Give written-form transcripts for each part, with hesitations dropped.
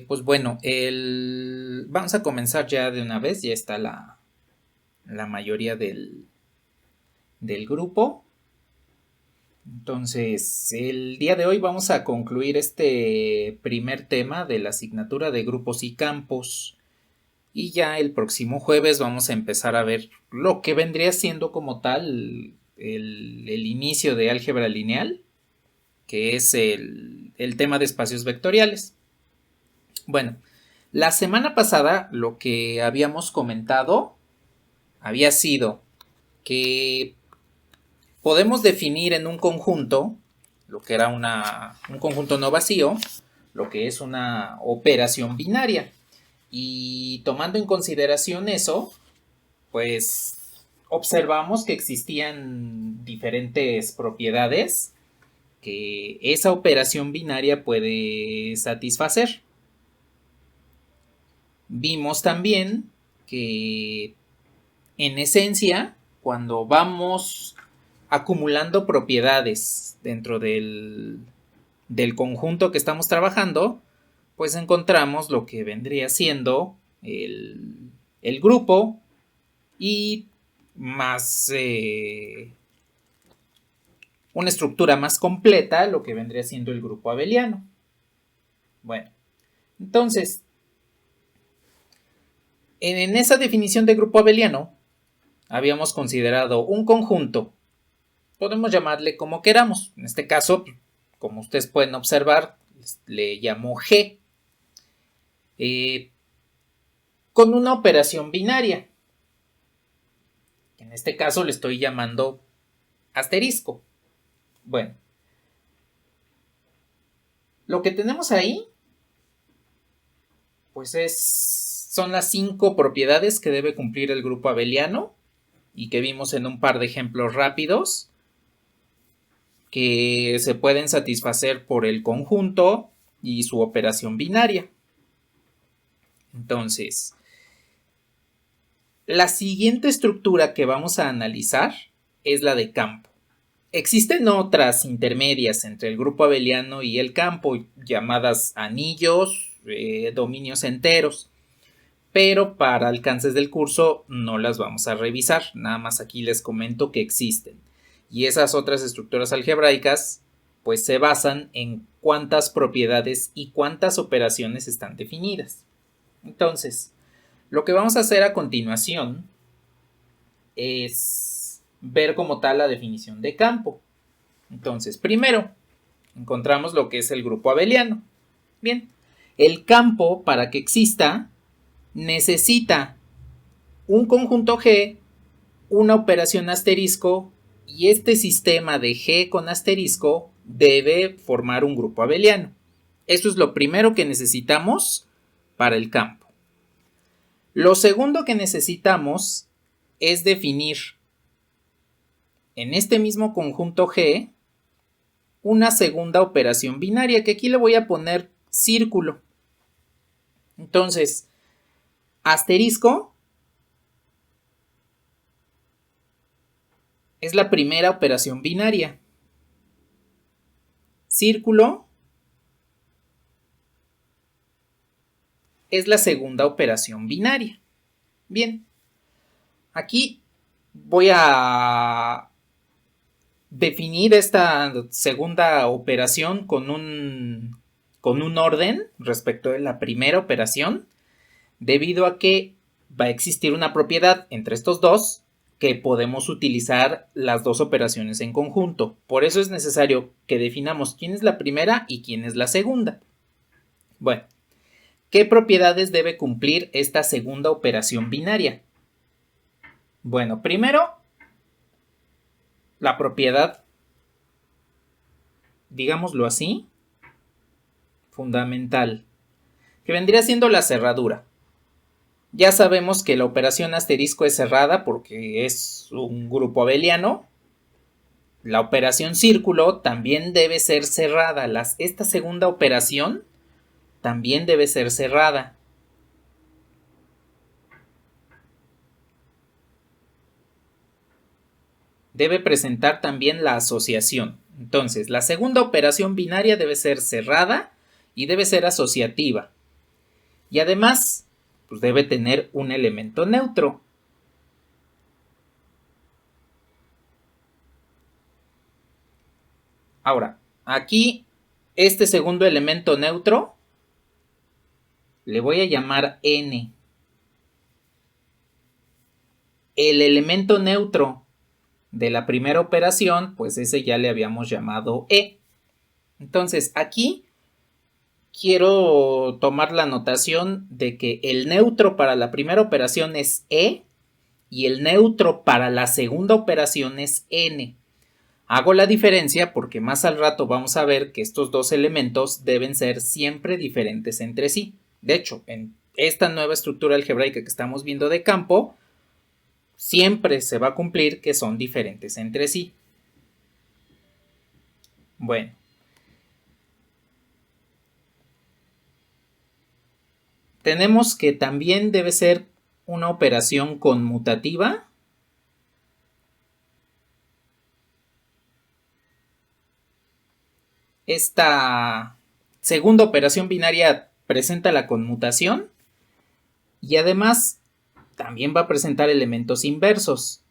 Pues bueno, vamos a comenzar ya de una vez, ya está la mayoría del grupo. Entonces, el día de hoy vamos a concluir este primer tema de la asignatura de grupos y campos. Y ya el próximo jueves vamos a empezar a ver lo que vendría siendo como tal el inicio de álgebra lineal, que es el tema de espacios vectoriales. Bueno, la semana pasada lo que habíamos comentado había sido que podemos definir en un conjunto, lo que era un conjunto no vacío, lo que es una operación binaria. Y tomando en consideración eso, pues observamos que existían diferentes propiedades que esa operación binaria puede satisfacer. Vimos también que en esencia, cuando vamos acumulando propiedades dentro del conjunto que estamos trabajando, pues encontramos lo que vendría siendo el grupo y más una estructura más completa, lo que vendría siendo el grupo abeliano. Bueno, entonces, en esa definición de grupo abeliano, habíamos considerado un conjunto. Podemos llamarle como queramos. En este caso, como ustedes pueden observar, le llamo G. Con una operación binaria. En este caso le estoy llamando asterisco. Bueno. Lo que tenemos ahí, pues son las 5 propiedades que debe cumplir el grupo abeliano y que vimos en un par de ejemplos rápidos que se pueden satisfacer por el conjunto y su operación binaria. Entonces, la siguiente estructura que vamos a analizar es la de campo. Existen otras intermedias entre el grupo abeliano y el campo, llamadas anillos, dominios enteros, pero para alcances del curso no las vamos a revisar, nada más aquí les comento que existen. Y esas otras estructuras algebraicas pues se basan en cuántas propiedades y cuántas operaciones están definidas. Entonces, lo que vamos a hacer a continuación es ver como tal la definición de campo. Entonces, primero, encontramos lo que es el grupo abeliano. Bien, el campo, para que exista, necesita un conjunto G, una operación asterisco, y este sistema de G con asterisco debe formar un grupo abeliano. Eso es lo primero que necesitamos para el campo. Lo segundo que necesitamos es definir en este mismo conjunto G una segunda operación binaria, que aquí le voy a poner círculo. Entonces, asterisco es la primera operación binaria. Círculo es la segunda operación binaria. Bien, aquí voy a definir esta segunda operación con un orden respecto de la primera operación, debido a que va a existir una propiedad entre estos dos que podemos utilizar las dos operaciones en conjunto. Por eso es necesario que definamos quién es la primera y quién es la segunda. Bueno, ¿qué propiedades debe cumplir esta segunda operación binaria? Bueno, primero, la propiedad, digámoslo así, fundamental, que vendría siendo la cerradura. Ya sabemos que la operación asterisco es cerrada porque es un grupo abeliano. La operación círculo también debe ser cerrada. Esta segunda operación también debe ser cerrada. Debe presentar también la asociación. Entonces, la segunda operación binaria debe ser cerrada y debe ser asociativa. Y además, pues debe tener un elemento neutro. Ahora, aquí, este segundo elemento neutro, le voy a llamar N. El elemento neutro de la primera operación, pues ese ya le habíamos llamado E. Entonces, aquí quiero tomar la notación de que el neutro para la primera operación es E y el neutro para la segunda operación es N. Hago la diferencia porque más al rato vamos a ver que estos dos elementos deben ser siempre diferentes entre sí. De hecho, en esta nueva estructura algebraica que estamos viendo de campo, siempre se va a cumplir que son diferentes entre sí. Bueno. Tenemos que también debe ser una operación conmutativa. Esta segunda operación binaria presenta la conmutación y además también va a presentar elementos inversos.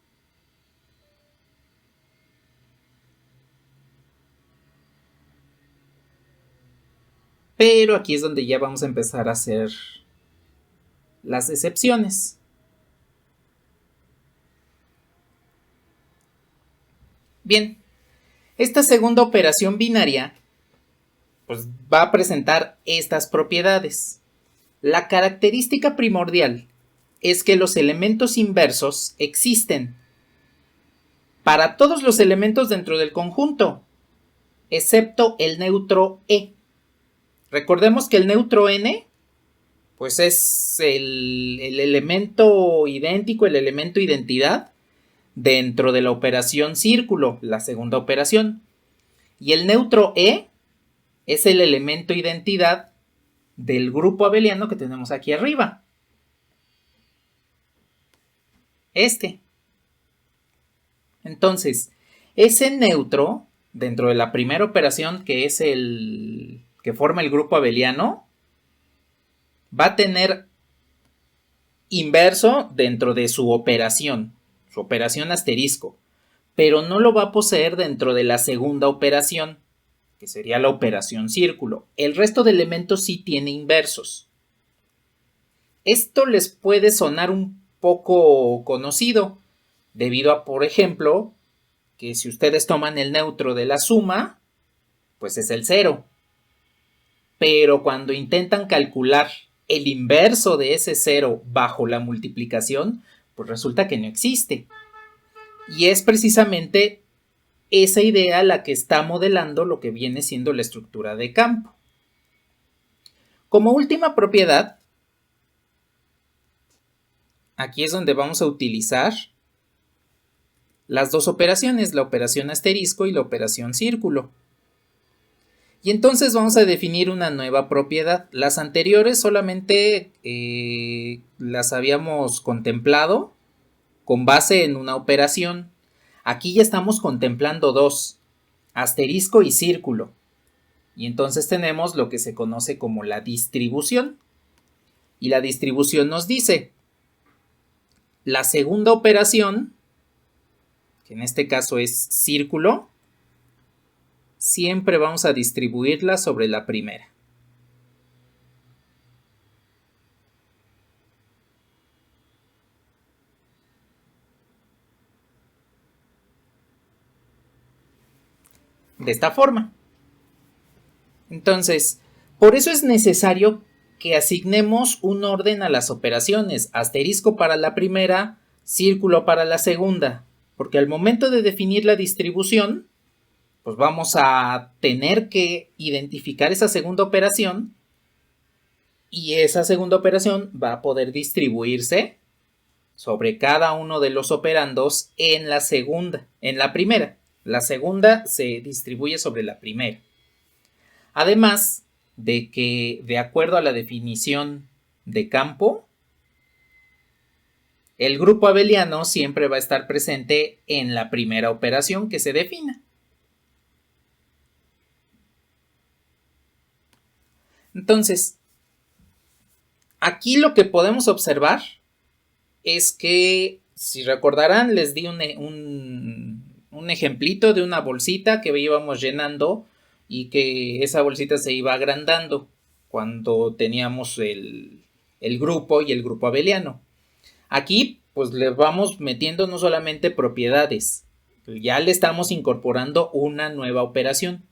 Pero aquí es donde ya vamos a empezar a hacer las excepciones. Bien, esta segunda operación binaria pues va a presentar estas propiedades. La característica primordial es que los elementos inversos existen para todos los elementos dentro del conjunto, excepto el neutro E. Recordemos que el neutro N, pues es el elemento idéntico, el elemento identidad dentro de la operación círculo, la segunda operación. Y el neutro E es el elemento identidad del grupo abeliano que tenemos aquí arriba. Este. Entonces, ese neutro, dentro de la primera operación, que es el que forma el grupo abeliano, va a tener inverso dentro de su operación asterisco, pero no lo va a poseer dentro de la segunda operación, que sería la operación círculo. El resto de elementos sí tiene inversos. Esto les puede sonar un poco conocido, debido a, por ejemplo, que si ustedes toman el neutro de la suma, pues es el 0. Pero cuando intentan calcular el inverso de ese 0 bajo la multiplicación, pues resulta que no existe. Y es precisamente esa idea la que está modelando lo que viene siendo la estructura de campo. Como última propiedad, aquí es donde vamos a utilizar las dos operaciones, la operación asterisco y la operación círculo. Y entonces vamos a definir una nueva propiedad. Las anteriores solamente las habíamos contemplado con base en una operación. Aquí ya estamos contemplando dos, asterisco y círculo. Y entonces tenemos lo que se conoce como la distribución. Y la distribución nos dice, la segunda operación, que en este caso es círculo, siempre vamos a distribuirla sobre la primera. De esta forma. Entonces, por eso es necesario que asignemos un orden a las operaciones, asterisco para la primera, círculo para la segunda, porque al momento de definir la distribución, pues vamos a tener que identificar esa segunda operación y esa segunda operación va a poder distribuirse sobre cada uno de los operandos en la segunda, en la primera. La segunda se distribuye sobre la primera. Además de que, de acuerdo a la definición de campo, el grupo abeliano siempre va a estar presente en la primera operación que se defina. Entonces, Aquí lo que podemos observar es que, si recordarán, les di un ejemplito de una bolsita que íbamos llenando y que esa bolsita se iba agrandando cuando teníamos el grupo y el grupo abeliano. Aquí pues le vamos metiendo no solamente propiedades, ya le estamos incorporando una nueva operación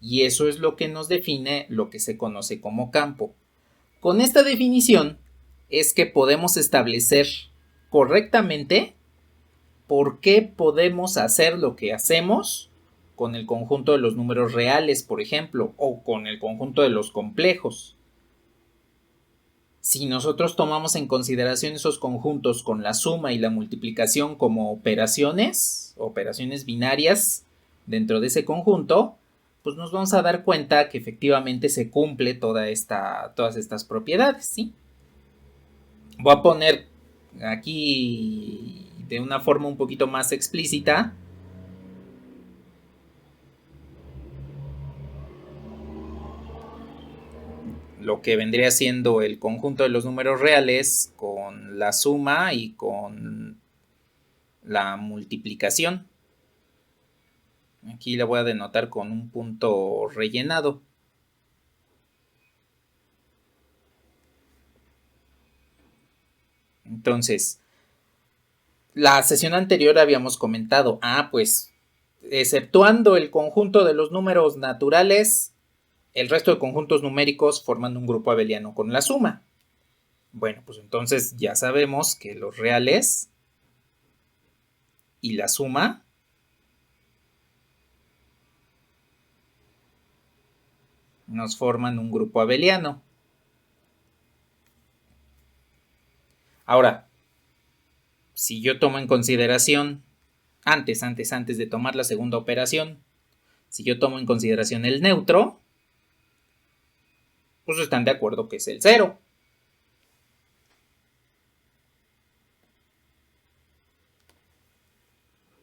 y eso es lo que nos define lo que se conoce como campo. Con esta definición es que podemos establecer correctamente por qué podemos hacer lo que hacemos con el conjunto de los números reales, por ejemplo, o con el conjunto de los complejos. Si nosotros tomamos en consideración esos conjuntos con la suma y la multiplicación como operaciones binarias dentro de ese conjunto, pues nos vamos a dar cuenta que efectivamente se cumple todas estas propiedades, ¿sí? Voy a poner aquí de una forma un poquito más explícita lo que vendría siendo el conjunto de los números reales con la suma y con la multiplicación. Aquí la voy a denotar con un punto rellenado. Entonces, la sesión anterior habíamos comentado, pues, exceptuando el conjunto de los números naturales, el resto de conjuntos numéricos forman un grupo abeliano con la suma. Bueno, pues entonces ya sabemos que los reales y la suma nos forman un grupo abeliano. Ahora, si yo tomo en consideración, antes de tomar la segunda operación, si yo tomo en consideración el neutro, pues están de acuerdo que es el 0.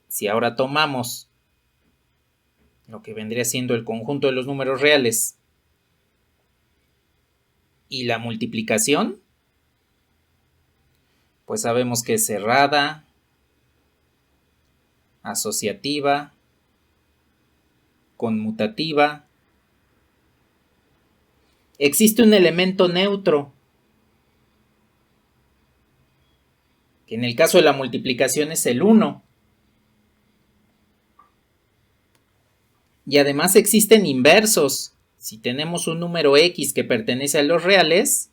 Si ahora tomamos lo que vendría siendo el conjunto de los números reales y la multiplicación, pues sabemos que es cerrada, asociativa, conmutativa. Existe un elemento neutro, que en el caso de la multiplicación es el 1. Y además existen inversos. Si tenemos un número x que pertenece a los reales,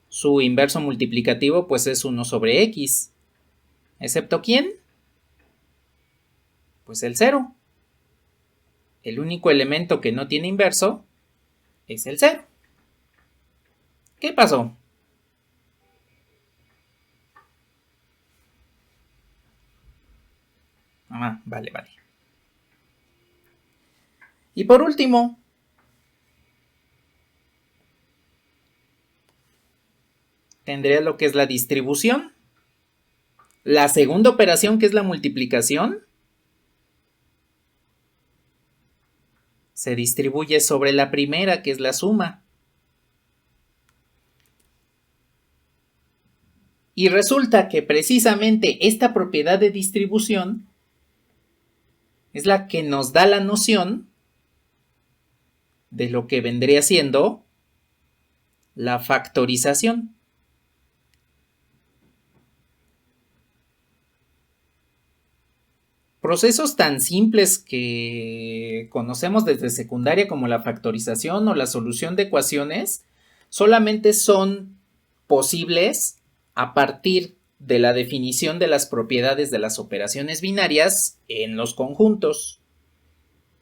su inverso multiplicativo pues es 1 sobre x. ¿Excepto quién? Pues el 0. El único elemento que no tiene inverso es el 0. ¿Qué pasó? Vale. Y por último, tendría lo que es la distribución. La segunda operación, que es la multiplicación, se distribuye sobre la primera, que es la suma. Y resulta que precisamente esta propiedad de distribución es la que nos da la noción de lo que vendría siendo la factorización. Procesos tan simples que conocemos desde secundaria como la factorización o la solución de ecuaciones solamente son posibles a partir de la definición de las propiedades de las operaciones binarias en los conjuntos.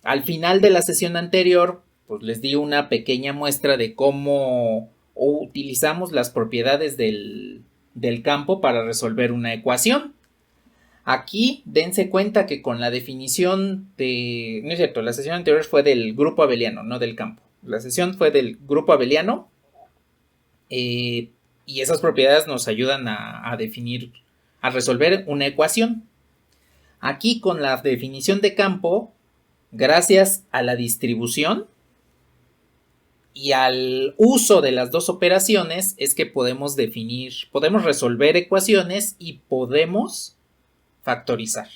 Al final de la sesión anterior, pues les di una pequeña muestra de cómo utilizamos las propiedades del campo para resolver una ecuación. Aquí dense cuenta que con la definición de... No es cierto, la sesión anterior fue del grupo abeliano, no del campo. La sesión fue del grupo abeliano y esas propiedades nos ayudan a definir, a resolver una ecuación. Aquí con la definición de campo, gracias a la distribución, Y al uso de las dos operaciones es que podemos podemos resolver ecuaciones y podemos factorizar.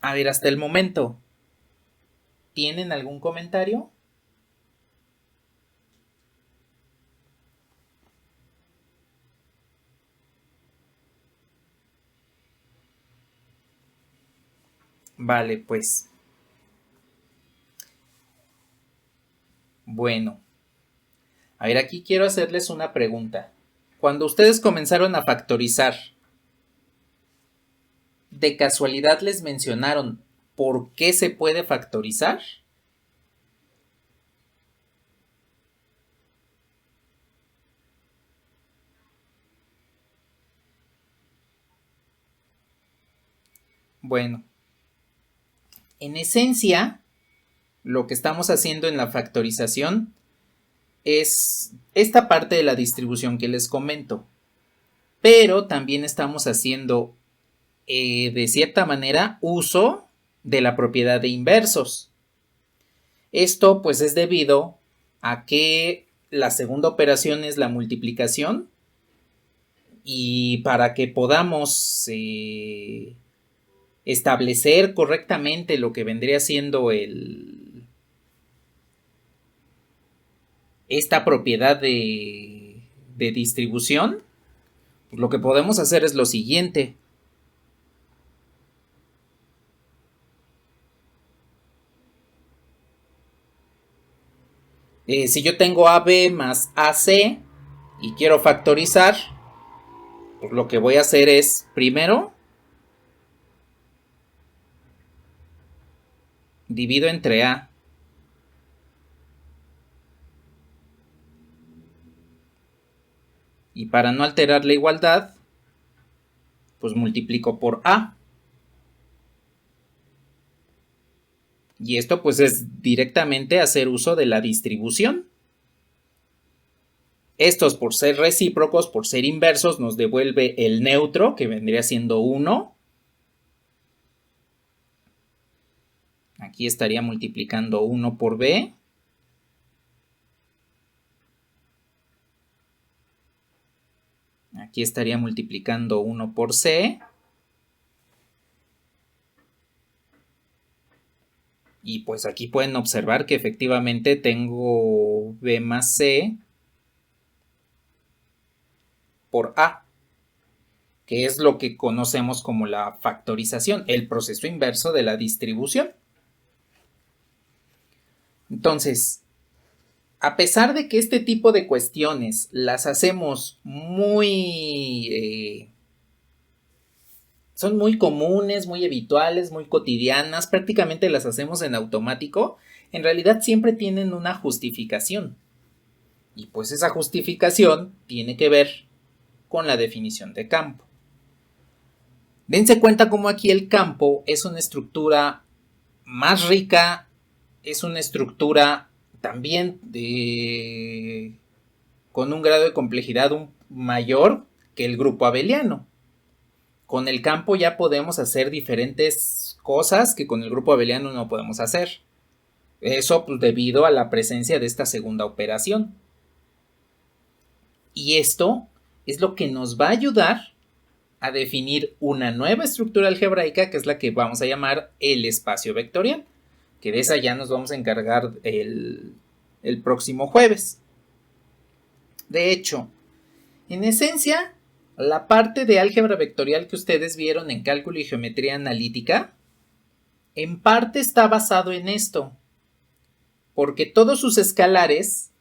A ver, hasta el momento, ¿tienen algún comentario? Vale, pues. Bueno. A ver, aquí quiero hacerles una pregunta. Cuando ustedes comenzaron a factorizar, ¿de casualidad les mencionaron por qué se puede factorizar? Bueno, en esencia, lo que estamos haciendo en la factorización es esta parte de la distribución que les comento, pero también estamos haciendo de cierta manera uso de la propiedad de inversos. Esto pues es debido a que la segunda operación es la multiplicación y para que podamos establecer correctamente lo que vendría siendo esta propiedad de distribución, pues lo que podemos hacer es lo siguiente. Si yo tengo AB más AC y quiero factorizar, pues lo que voy a hacer es, primero, divido entre A. Y para no alterar la igualdad, pues multiplico por A. Y esto pues es directamente hacer uso de la distribución. Estos por ser recíprocos, por ser inversos, nos devuelve el neutro, que vendría siendo 1. Aquí estaría multiplicando 1 por B. Aquí estaría multiplicando 1 por C. Y pues aquí pueden observar que efectivamente tengo B más C por A, que es lo que conocemos como la factorización, el proceso inverso de la distribución. Entonces, a pesar de que este tipo de cuestiones las hacemos son muy comunes, muy habituales, muy cotidianas, prácticamente las hacemos en automático, en realidad siempre tienen una justificación. Y pues esa justificación tiene que ver con la definición de campo. Dense cuenta cómo aquí el campo es una estructura más rica, es una estructura también con un grado de complejidad mayor que el grupo abeliano. Con el campo ya podemos hacer diferentes cosas que con el grupo abeliano no podemos hacer. Eso pues, debido a la presencia de esta segunda operación. Y esto es lo que nos va a ayudar a definir una nueva estructura algebraica que es la que vamos a llamar el espacio vectorial, que de esa ya nos vamos a encargar el próximo jueves. De hecho, en esencia, la parte de álgebra vectorial que ustedes vieron en cálculo y geometría analítica, en parte está basado en esto, porque todos sus escalares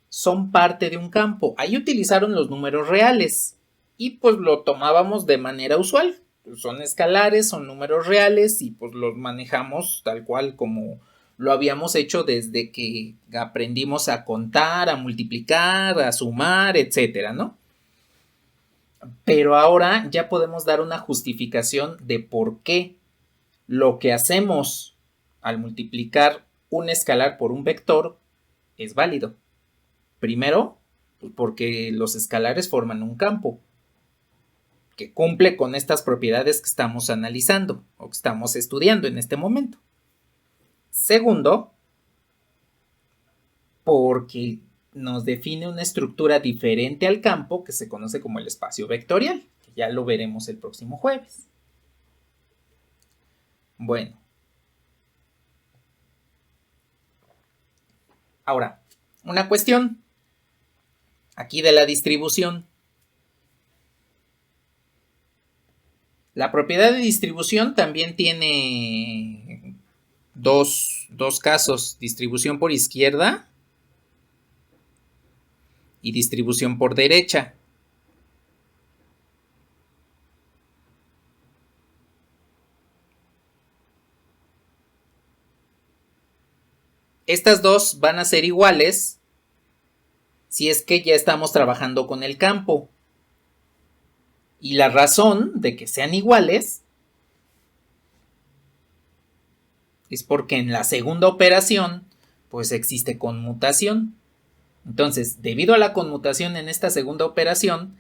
son parte de un campo. Ahí utilizaron los números reales y pues lo tomábamos de manera usual. Son escalares, son números reales y pues los manejamos tal cual como lo habíamos hecho desde que aprendimos a contar, a multiplicar, a sumar, etcétera, ¿no? Pero ahora ya podemos dar una justificación de por qué lo que hacemos al multiplicar un escalar por un vector es válido. Primero, pues porque los escalares forman un campo que cumple con estas propiedades que estamos analizando. o que estamos estudiando en este momento. Segundo, porque nos define una estructura diferente al campo que se conoce como el espacio vectorial, que ya lo veremos el próximo jueves. Bueno. Ahora, una cuestión aquí de la distribución. La propiedad de distribución también tiene dos casos, distribución por izquierda y distribución por derecha. Estas dos van a ser iguales si es que ya estamos trabajando con el campo. Y la razón de que sean iguales es porque en la segunda operación pues existe conmutación. Entonces, debido a la conmutación en esta segunda operación,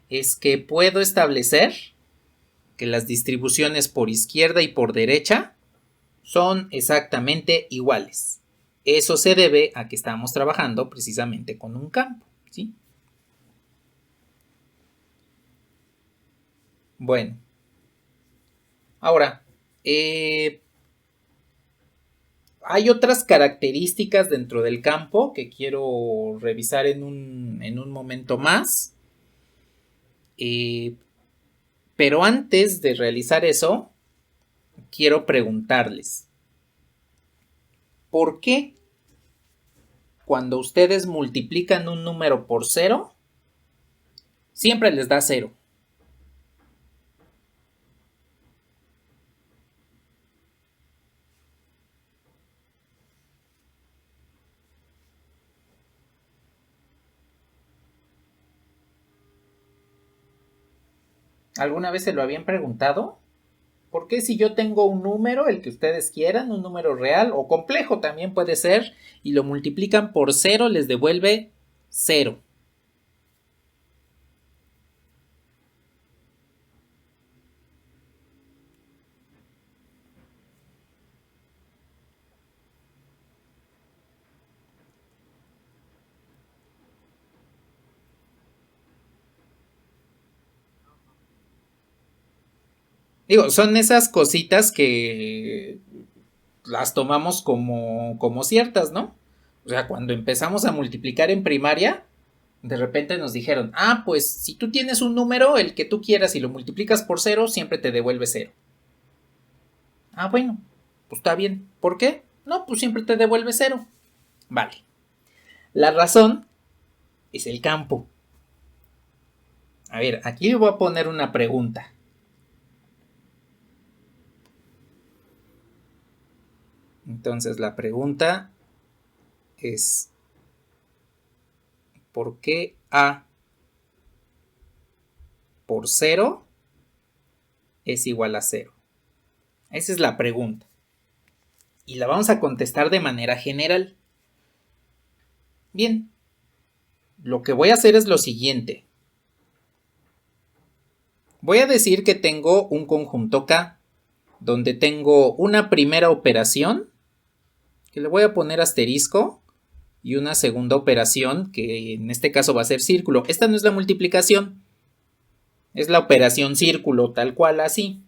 es que puedo establecer que las distribuciones por izquierda y por derecha son exactamente iguales. Eso se debe a que estamos trabajando precisamente con un campo, ¿sí? Bueno, ahora, hay otras características dentro del campo que quiero revisar en un momento más. Pero antes de realizar eso, quiero preguntarles, ¿por qué cuando ustedes multiplican un número por 0, siempre les da 0? ¿Alguna vez se lo habían preguntado? ¿Por qué si yo tengo un número, el que ustedes quieran, un número real o complejo también puede ser, y lo multiplican por 0, les devuelve 0? Digo, son esas cositas que las tomamos como ciertas, ¿no? O sea, cuando empezamos a multiplicar en primaria, de repente nos dijeron, pues si tú tienes un número, el que tú quieras, y lo multiplicas por 0, siempre te devuelve 0. Bueno, pues está bien. ¿Por qué? No, pues siempre te devuelve 0. Vale. La razón es el campo. A ver, aquí voy a poner una pregunta. Entonces la pregunta es, ¿por qué A por 0 es igual a 0? Esa es la pregunta. Y la vamos a contestar de manera general. Bien, lo que voy a hacer es lo siguiente. Voy a decir que tengo un conjunto K, donde tengo una primera operación, que le voy a poner asterisco, y una segunda operación, que en este caso va a ser círculo. Esta no es la multiplicación, es la operación círculo, tal cual así.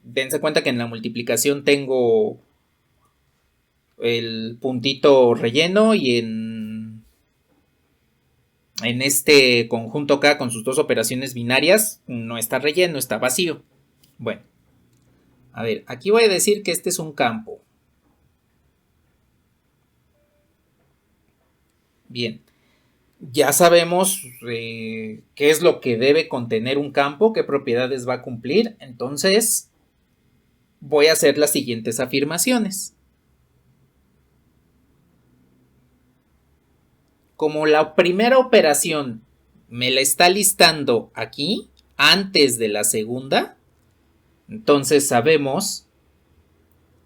Dense cuenta que en la multiplicación tengo el puntito relleno y en este conjunto K con sus dos operaciones binarias no está relleno, está vacío. Bueno, a ver, aquí voy a decir que este es un campo. Bien, ya sabemos qué es lo que debe contener un campo, qué propiedades va a cumplir, entonces voy a hacer las siguientes afirmaciones. Como la primera operación me la está listando aquí, antes de la segunda, entonces sabemos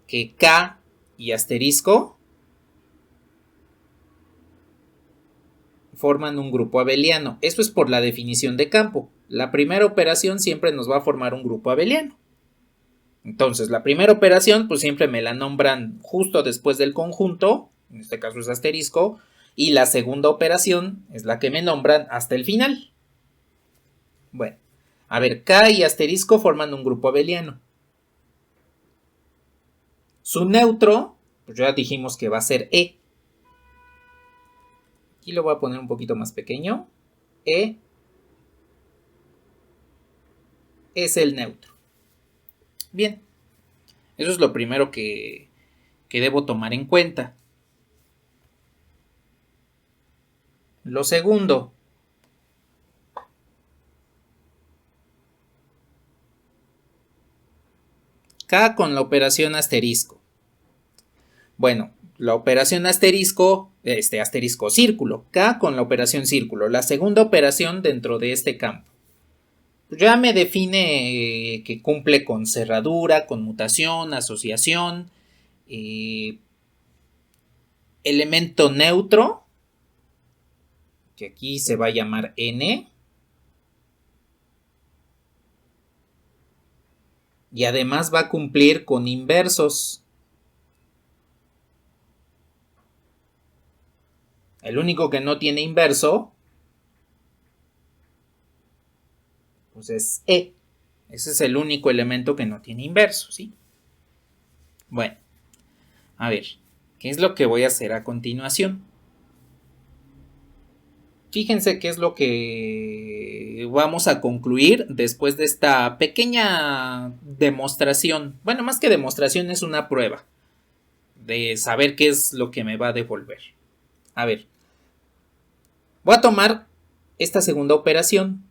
que K y asterisco forman un grupo abeliano. Eso es por la definición de campo. La primera operación siempre nos va a formar un grupo abeliano. Entonces, la primera operación, pues siempre me la nombran justo después del conjunto, en este caso es asterisco, y la segunda operación es la que me nombran hasta el final. Bueno, a ver, K y asterisco forman un grupo abeliano. Su neutro, pues ya dijimos que va a ser E. Aquí lo voy a poner un poquito más pequeño. E es el neutro. Bien, eso es lo primero que debo tomar en cuenta. Lo segundo, K con la operación asterisco. Bueno, la operación asterisco, asterisco círculo, K con la operación círculo, la segunda operación dentro de este campo. Ya me define que cumple con cerradura, conmutación, asociación, elemento neutro, que aquí se va a llamar N, y además va a cumplir con inversos. El único que no tiene inverso, pues es E. Ese es el único elemento que no tiene inverso, ¿sí? Bueno, a ver, ¿qué es lo que voy a hacer a continuación? Fíjense qué es lo que vamos a concluir después de esta pequeña demostración. Bueno, más que demostración es una prueba de saber qué es lo que me va a devolver. A ver, voy a tomar esta segunda operación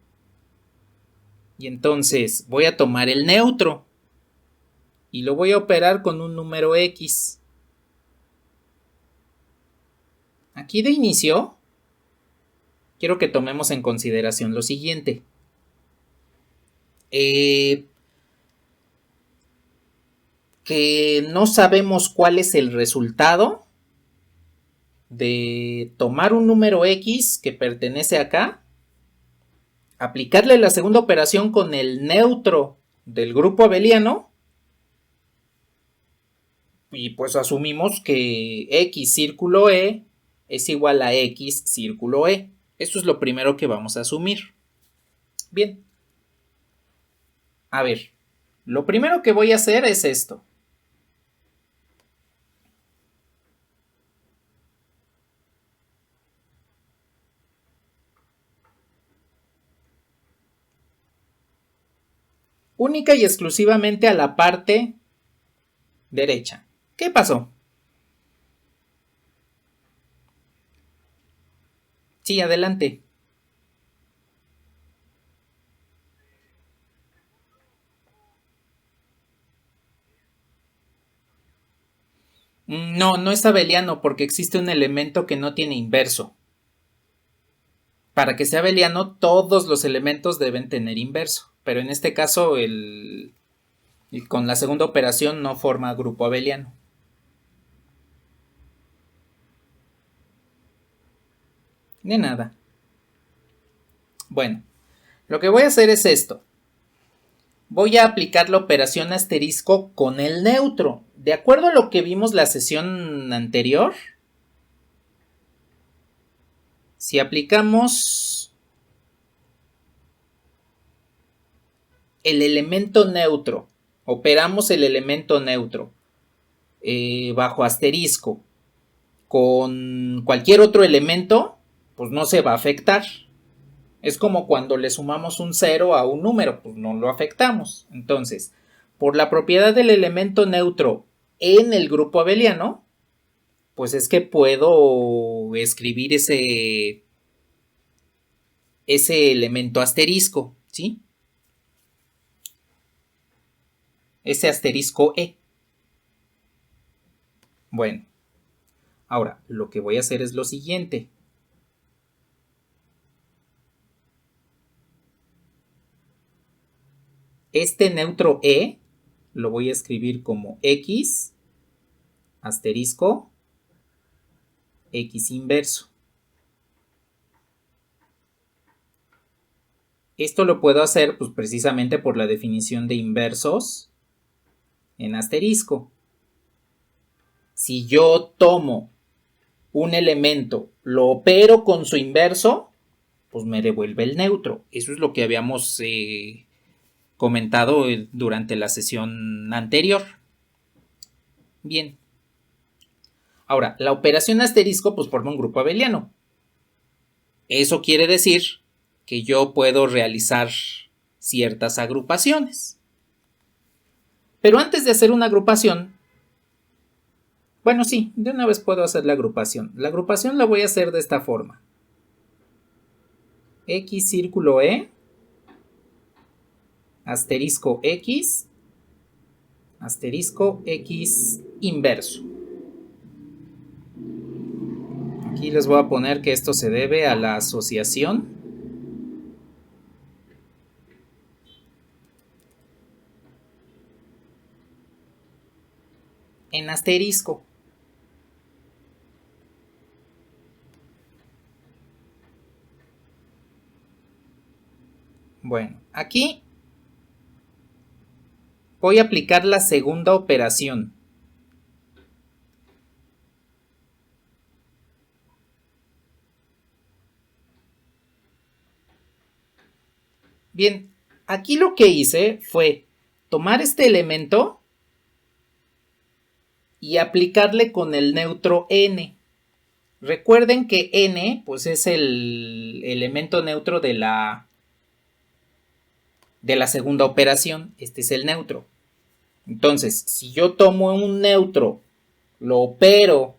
y entonces voy a tomar el neutro y lo voy a operar con un número X. Aquí de inicio quiero que tomemos en consideración lo siguiente. Que no sabemos cuál es el resultado de tomar un número X que pertenece acá, aplicarle la segunda operación con el neutro del grupo abeliano y pues asumimos que X círculo E es igual a X círculo E. Esto es lo primero que vamos a asumir. Bien. A ver, lo primero que voy a hacer es esto. Única y exclusivamente a la parte derecha. ¿Qué pasó? Sí, adelante. No, no es abeliano porque existe un elemento que no tiene inverso. Para que sea abeliano, todos los elementos deben tener inverso. Pero en este caso, con la segunda operación no forma grupo abeliano. De nada. Bueno, lo que voy a hacer es esto. Voy a aplicar la operación asterisco con el neutro. De acuerdo a lo que vimos la sesión anterior, si aplicamos el elemento neutro, operamos el elemento neutro bajo asterisco con cualquier otro elemento, pues no se va a afectar. Es como cuando le sumamos un 0 a un número, pues no lo afectamos. Entonces, por la propiedad del elemento neutro en el grupo abeliano, pues es que puedo escribir ese elemento asterisco, ¿sí? Ese asterisco E. Bueno, ahora lo que voy a hacer es lo siguiente. Este neutro E lo voy a escribir como X asterisco X inverso. Esto lo puedo hacer pues precisamente por la definición de inversos en asterisco. Si yo tomo un elemento, lo opero con su inverso, pues me devuelve el neutro. Eso es lo que habíamos comentado durante la sesión anterior. Bien. Ahora, la operación asterisco pues forma un grupo abeliano. Eso quiere decir que yo puedo realizar ciertas agrupaciones. Pero antes de hacer una agrupación, bueno, sí, de una vez puedo hacer la agrupación. La agrupación la voy a hacer de esta forma. X círculo E, asterisco X, asterisco X inverso. Aquí les voy a poner que esto se debe a la asociación en asterisco. Bueno, aquí voy a aplicar la segunda operación. Bien, aquí lo que hice fue tomar este elemento y aplicarle con el neutro n. Recuerden que n pues es el elemento neutro de la segunda operación. Este es el neutro. Entonces, si yo tomo un neutro, lo opero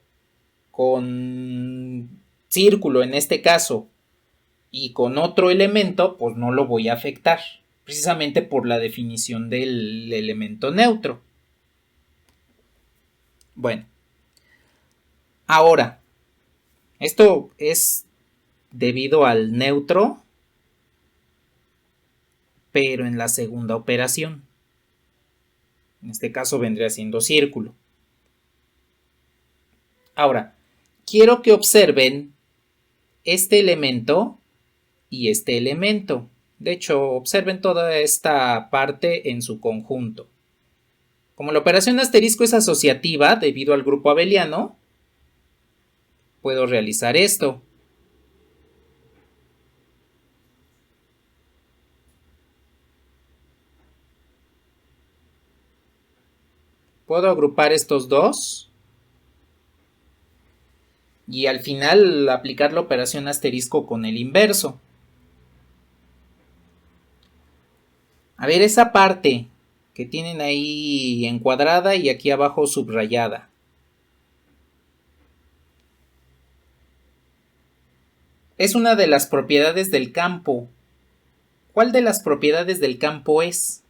con círculo en este caso y con otro elemento, pues no lo voy a afectar, precisamente por la definición del elemento neutro. Bueno, ahora, esto es debido al neutro, pero en la segunda operación. En este caso vendría siendo círculo. Ahora, quiero que observen este elemento y este elemento. De hecho, observen toda esta parte en su conjunto. Como la operación asterisco es asociativa debido al grupo abeliano, puedo realizar esto. Puedo agrupar estos dos y al final aplicar la operación asterisco con el inverso. A ver, esa parte que tienen ahí encuadrada y aquí abajo subrayada. Es una de las propiedades del campo. ¿Cuál de las propiedades del campo es?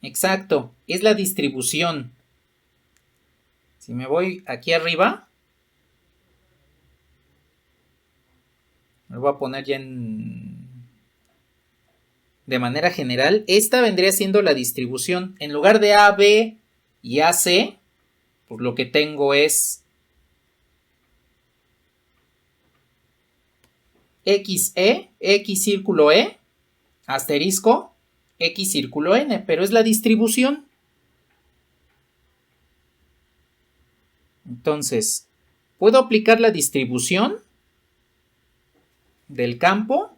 Exacto, es la distribución. Si me voy aquí arriba, lo voy a poner ya de manera general. Esta vendría siendo la distribución. En lugar de AB y AC, pues lo que tengo es XE, X círculo E, asterisco, X círculo N, pero es la distribución. Entonces, puedo aplicar la distribución del campo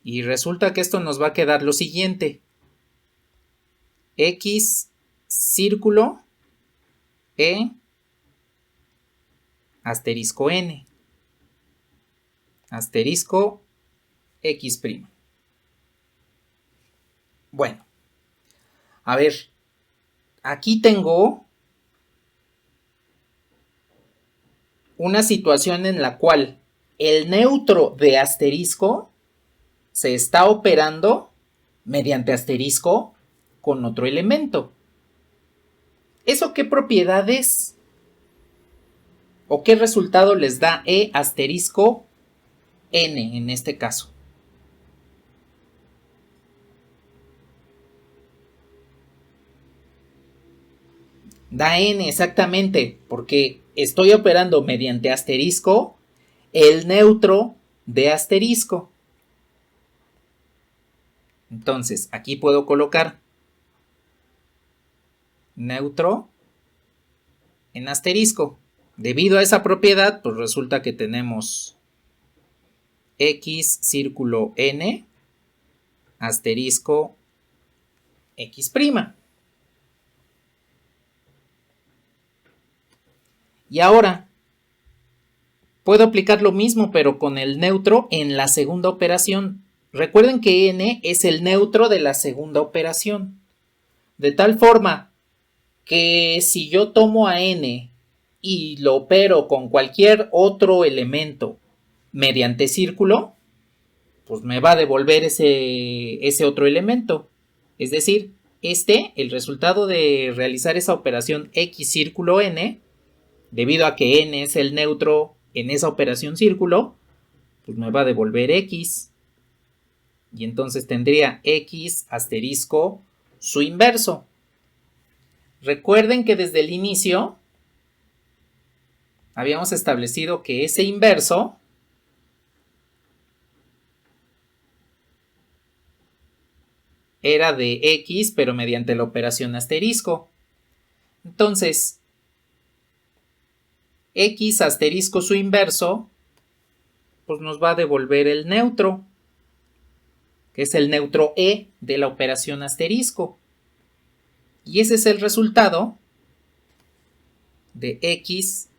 y resulta que esto nos va a quedar lo siguiente. X círculo E asterisco N asterisco X'. Bueno, a ver, aquí tengo una situación en la cual el neutro de asterisco se está operando mediante asterisco con otro elemento. ¿Eso qué propiedad es? ¿O qué resultado les da E asterisco N en este caso? Da N exactamente, porque estoy operando mediante asterisco el neutro de asterisco. Entonces, aquí puedo colocar neutro en asterisco. Debido a esa propiedad, pues resulta que tenemos x círculo n asterisco x'. Y ahora puedo aplicar lo mismo, pero con el neutro en la segunda operación. Recuerden que n es el neutro de la segunda operación. De tal forma que si yo tomo a n y lo opero con cualquier otro elemento mediante círculo, pues me va a devolver ese otro elemento. Es decir, el resultado de realizar esa operación x círculo n, debido a que n es el neutro en esa operación círculo, pues me va a devolver x. Y entonces tendría x asterisco su inverso. Recuerden que desde el inicio habíamos establecido que ese inverso era de x, pero mediante la operación asterisco. Entonces, x asterisco su inverso, pues nos va a devolver el neutro, que es el neutro e de la operación asterisco. Y ese es el resultado de x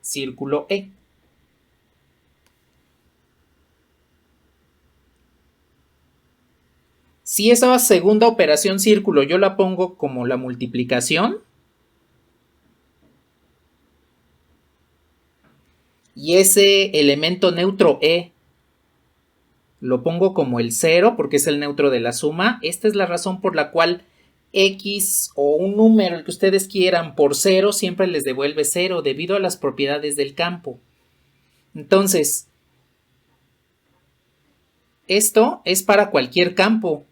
círculo e. Si esa segunda operación círculo yo la pongo como la multiplicación, y ese elemento neutro e lo pongo como el 0 porque es el neutro de la suma, esta es la razón por la cual x o un número, el que ustedes quieran, por 0 siempre les devuelve 0 debido a las propiedades del campo. Entonces, esto es para cualquier campo.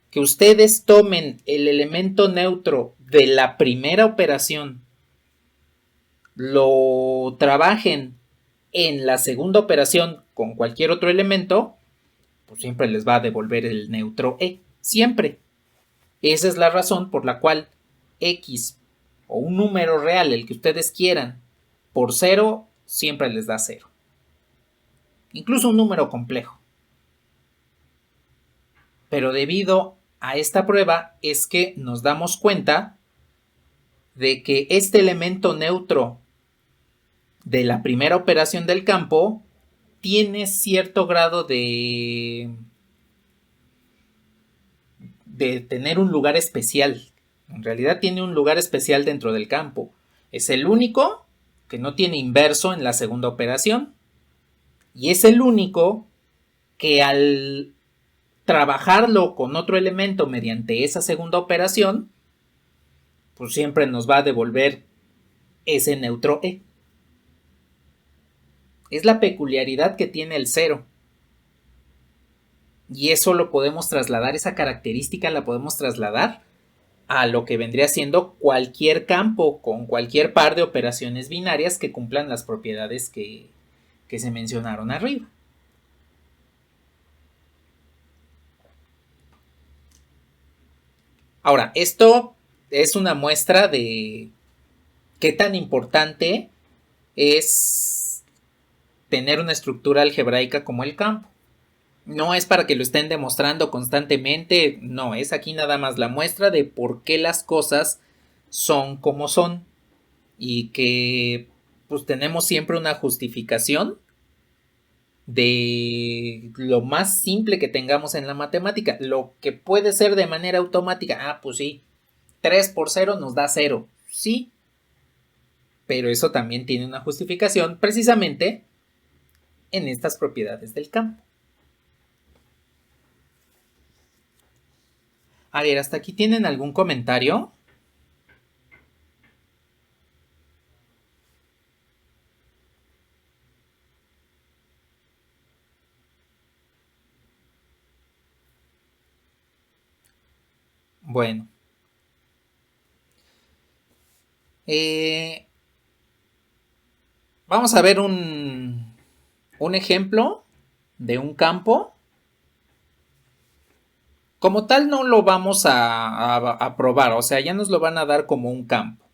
Que ustedes tomen el elemento neutro de la primera operación, lo trabajen en la segunda operación con cualquier otro elemento, pues siempre les va a devolver el neutro e, siempre. Esa es la razón por la cual x o un número real, el que ustedes quieran, por 0 siempre les da 0. Incluso un número complejo. Pero debido a esta prueba es que nos damos cuenta de que este elemento neutro de la primera operación del campo tiene cierto grado de tener un lugar especial. En realidad tiene un lugar especial dentro del campo. Es el único que no tiene inverso en la segunda operación. Y es el único que al trabajarlo con otro elemento mediante esa segunda operación, pues siempre nos va a devolver ese neutro e. Es la peculiaridad que tiene el 0. Y eso lo podemos trasladar, esa característica la podemos trasladar a lo que vendría siendo cualquier campo con cualquier par de operaciones binarias que cumplan las propiedades que se mencionaron arriba. Ahora, esto es una muestra de qué tan importante es tener una estructura algebraica como el campo. No es para que lo estén demostrando constantemente, no, es aquí nada más la muestra de por qué las cosas son como son y que pues tenemos siempre una justificación de lo más simple que tengamos en la matemática, lo que puede ser de manera automática, pues sí, 3 por 0 nos da 0, sí, pero eso también tiene una justificación precisamente en estas propiedades del campo. A ver, ¿hasta aquí tienen algún comentario? Bueno. Vamos a ver un ejemplo de un campo. Como tal no lo vamos a probar, o sea, ya nos lo van a dar como un campo.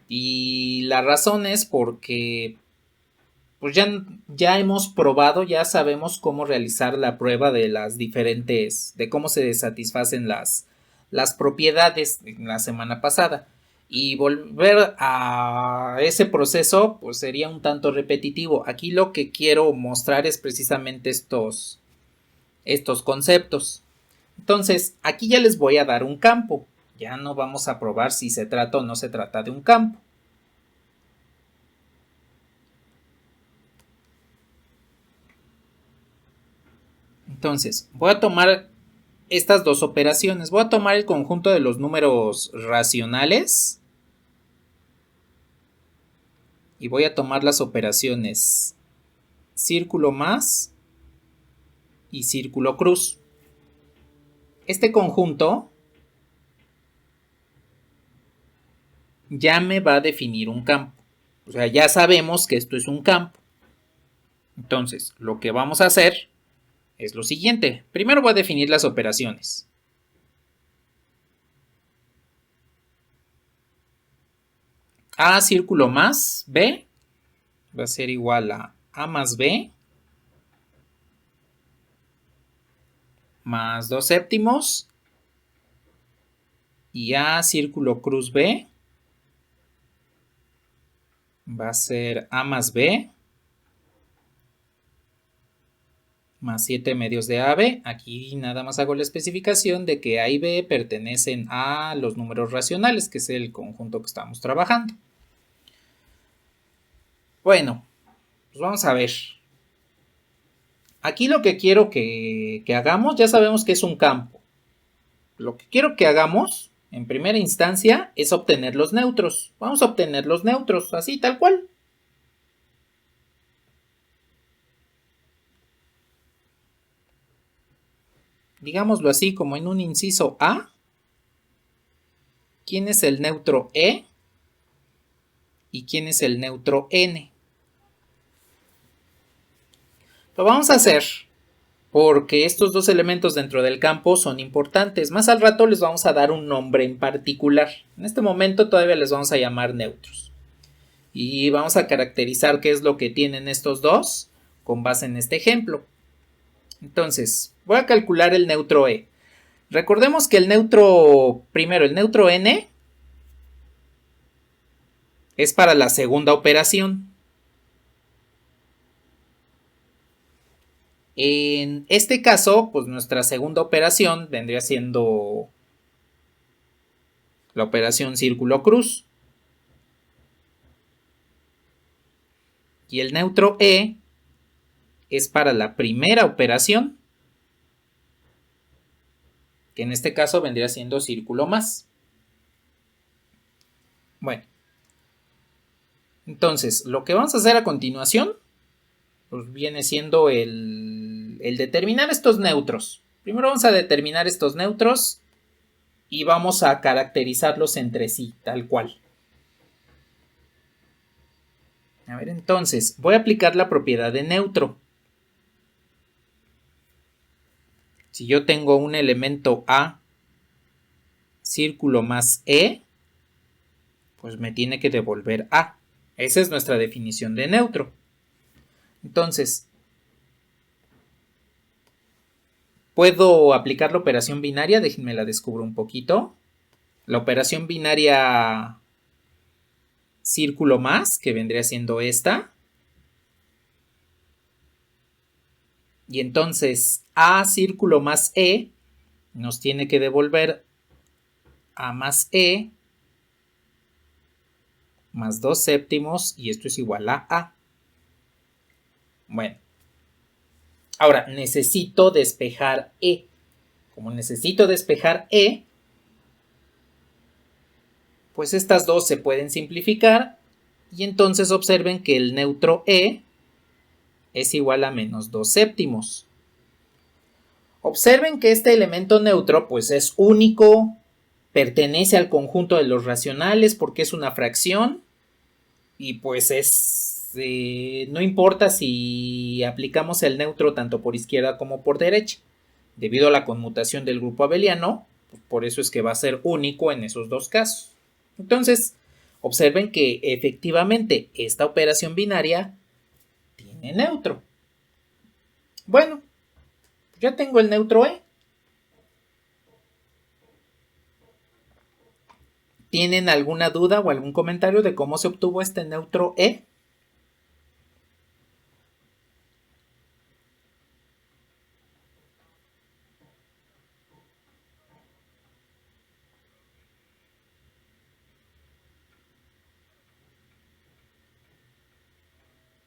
Y la razón es porque pues ya hemos probado, ya sabemos cómo realizar la prueba de las diferentes, de cómo se satisfacen las propiedades en la semana pasada. Y volver a ese proceso pues sería un tanto repetitivo. Aquí lo que quiero mostrar es precisamente estos conceptos. Entonces, aquí ya les voy a dar un campo. Ya no vamos a probar si se trata o no se trata de un campo. Entonces, voy a tomar estas dos operaciones. Voy a tomar el conjunto de los números racionales y voy a tomar las operaciones círculo más y círculo cruz. Este conjunto ya me va a definir un campo. O sea, ya sabemos que esto es un campo. Entonces, lo que vamos a hacer es lo siguiente. Primero voy a definir las operaciones. A círculo más B va a ser igual a más B más 2 séptimos y A círculo cruz B va a ser A más B más 7 medios de AB. Aquí nada más hago la especificación de que A y B pertenecen a los números racionales, que es el conjunto que estamos trabajando. Bueno, pues vamos a ver. Aquí lo que quiero que hagamos, ya sabemos que es un campo. Lo que quiero que hagamos, en primera instancia, es obtener los neutros. Vamos a obtener los neutros, así, tal cual. Digámoslo así, como en un inciso A. ¿Quién es el neutro E? ¿Y quién es el neutro N? Lo vamos a hacer porque estos dos elementos dentro del campo son importantes. Más al rato les vamos a dar un nombre en particular. En este momento todavía les vamos a llamar neutros. Y vamos a caracterizar qué es lo que tienen estos dos con base en este ejemplo. Entonces, voy a calcular el neutro E. Recordemos que el neutro, primero el neutro N es para la segunda operación. En este caso, pues nuestra segunda operación vendría siendo la operación círculo cruz. Y el neutro E es para la primera operación, que en este caso vendría siendo círculo más. Bueno, entonces lo que vamos a hacer a continuación pues viene siendo el determinar estos neutros. Primero vamos a determinar estos neutros y vamos a caracterizarlos entre sí, tal cual. A ver, entonces, voy a aplicar la propiedad de neutro. Si yo tengo un elemento A, círculo más E, pues me tiene que devolver A. Esa es nuestra definición de neutro. Entonces, ¿puedo aplicar la operación binaria? Déjenme la descubro un poquito. La operación binaria círculo más, que vendría siendo esta. Y entonces A círculo más E nos tiene que devolver A más E más 2 séptimos y esto es igual a A. Bueno, ahora necesito despejar E. Como necesito despejar E, pues estas dos se pueden simplificar y entonces observen que el neutro E es igual a menos 2 séptimos. Observen que este elemento neutro pues es único pertenece al conjunto de los racionales porque es una fracción y pues no importa si aplicamos el neutro tanto por izquierda como por derecha, debido a la conmutación del grupo abeliano, pues por eso es que va a ser único en esos dos casos. Entonces, observen que efectivamente esta operación binaria tiene neutro. Bueno, ya tengo el neutro E. ¿Tienen alguna duda o algún comentario de cómo se obtuvo este neutro E?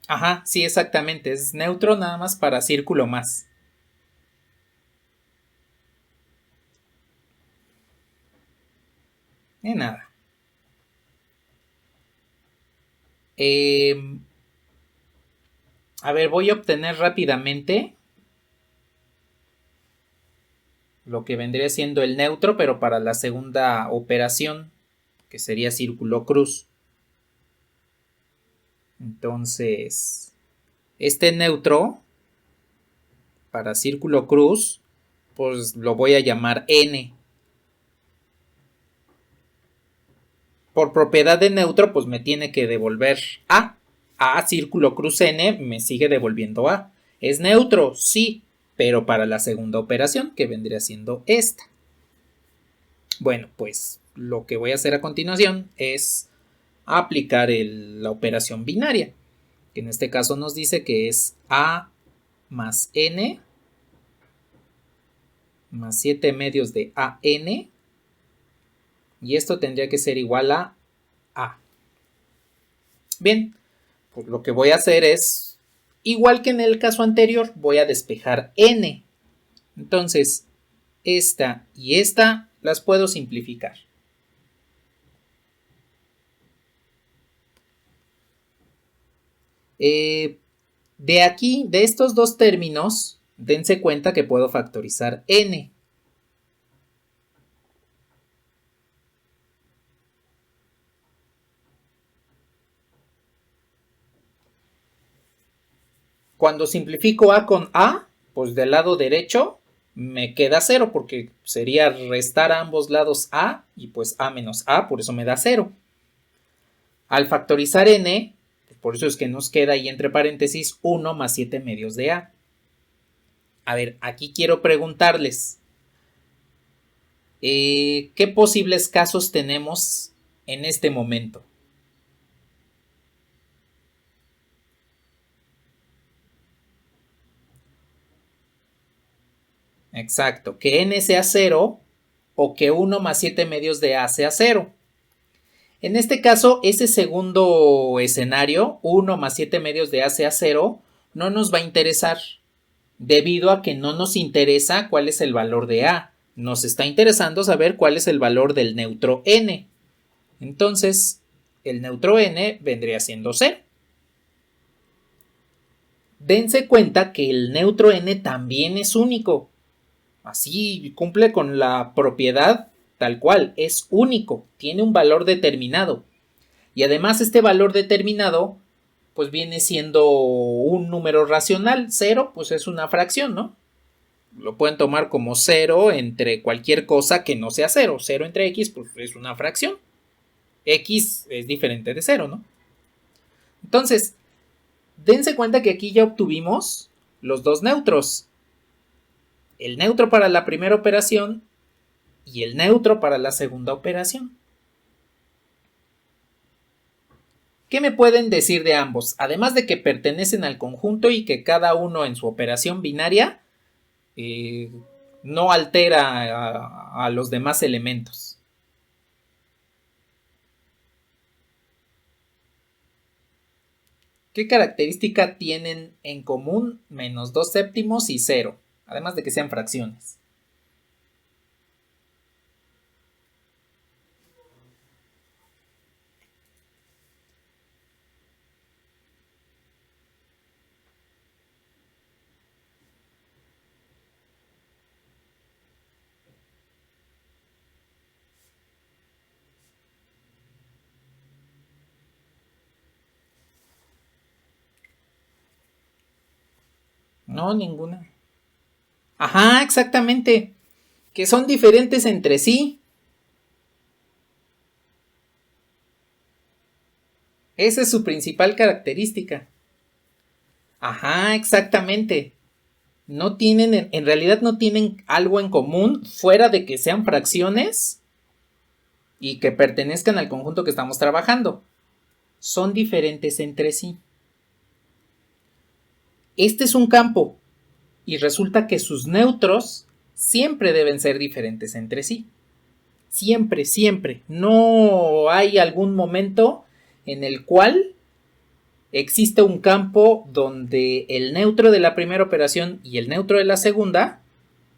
Ajá, sí, exactamente. Es neutro nada más para círculo más. De nada. A ver, voy a obtener rápidamente lo que vendría siendo el neutro, pero para la segunda operación, que sería círculo cruz. Entonces, este neutro para círculo cruz, pues lo voy a llamar n. Por propiedad de neutro, pues me tiene que devolver a. A círculo cruz n me sigue devolviendo a. Es neutro, sí, pero para la segunda operación, que vendría siendo esta. Bueno, pues lo que voy a hacer a continuación es aplicar la operación binaria, que en este caso nos dice que es a más n más 7 medios de an, y esto tendría que ser igual a a. Bien, pues lo que voy a hacer es, igual que en el caso anterior, voy a despejar n. Entonces, esta y esta las puedo simplificar. De aquí, de estos dos términos, dense cuenta que puedo factorizar n. Cuando simplifico a con a, pues del lado derecho me queda 0 porque sería restar a ambos lados a y pues a menos a, por eso me da 0. Al factorizar n, por eso es que nos queda ahí entre paréntesis 1 más 7 medios de a. A ver, aquí quiero preguntarles, ¿qué posibles casos tenemos en este momento? Exacto, que n sea 0 o que 1 más 7 medios de a sea 0. En este caso, ese segundo escenario, 1 más 7 medios de a sea 0, no nos va a interesar, debido a que no nos interesa cuál es el valor de a. Nos está interesando saber cuál es el valor del neutro n. Entonces, el neutro n vendría siendo 0. Dense cuenta que el neutro n también es único. Así cumple con la propiedad tal cual, es único, tiene un valor determinado. Y además este valor determinado pues viene siendo un número racional. 0 pues es una fracción, ¿no? Lo pueden tomar como 0 entre cualquier cosa que no sea 0. 0 entre x pues es una fracción. X es diferente de 0, ¿no? Entonces, dense cuenta que aquí ya obtuvimos los dos neutros. El neutro para la primera operación y el neutro para la segunda operación. ¿Qué me pueden decir de ambos? Además de que pertenecen al conjunto y que cada uno en su operación binaria no altera a los demás elementos. ¿Qué característica tienen en común menos 2 séptimos y 0? Además de que sean fracciones. No, ninguna. Ajá, exactamente. Que son diferentes entre sí. Esa es su principal característica. Ajá, exactamente. No tienen, en realidad no tienen algo en común fuera de que sean fracciones y que pertenezcan al conjunto que estamos trabajando. Son diferentes entre sí. Este es un campo y resulta que sus neutros siempre deben ser diferentes entre sí. Siempre, siempre. No hay algún momento en el cual existe un campo donde el neutro de la primera operación y el neutro de la segunda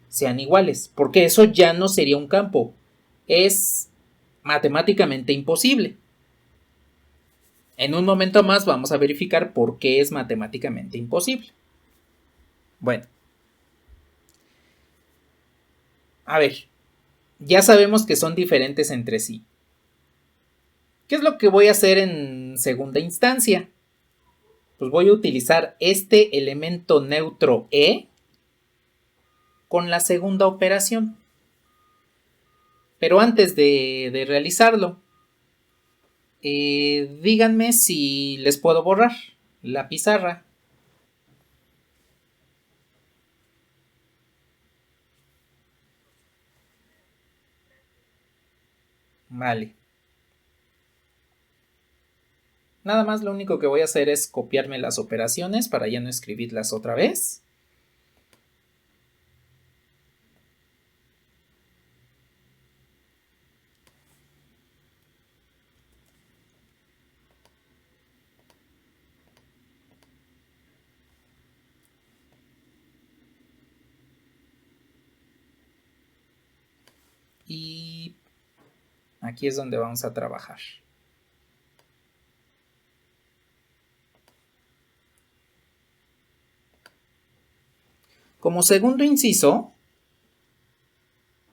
sean iguales, porque eso ya no sería un campo. Es matemáticamente imposible. En un momento más vamos a verificar por qué es matemáticamente imposible. Bueno, a ver, ya sabemos que son diferentes entre sí. ¿Qué es lo que voy a hacer en segunda instancia? Pues voy a utilizar este elemento neutro E con la segunda operación. Pero antes de realizarlo, díganme si les puedo borrar la pizarra. Vale. Nada más lo único que voy a hacer es copiarme las operaciones para ya no escribirlas otra vez. Y aquí es donde vamos a trabajar. Como segundo inciso,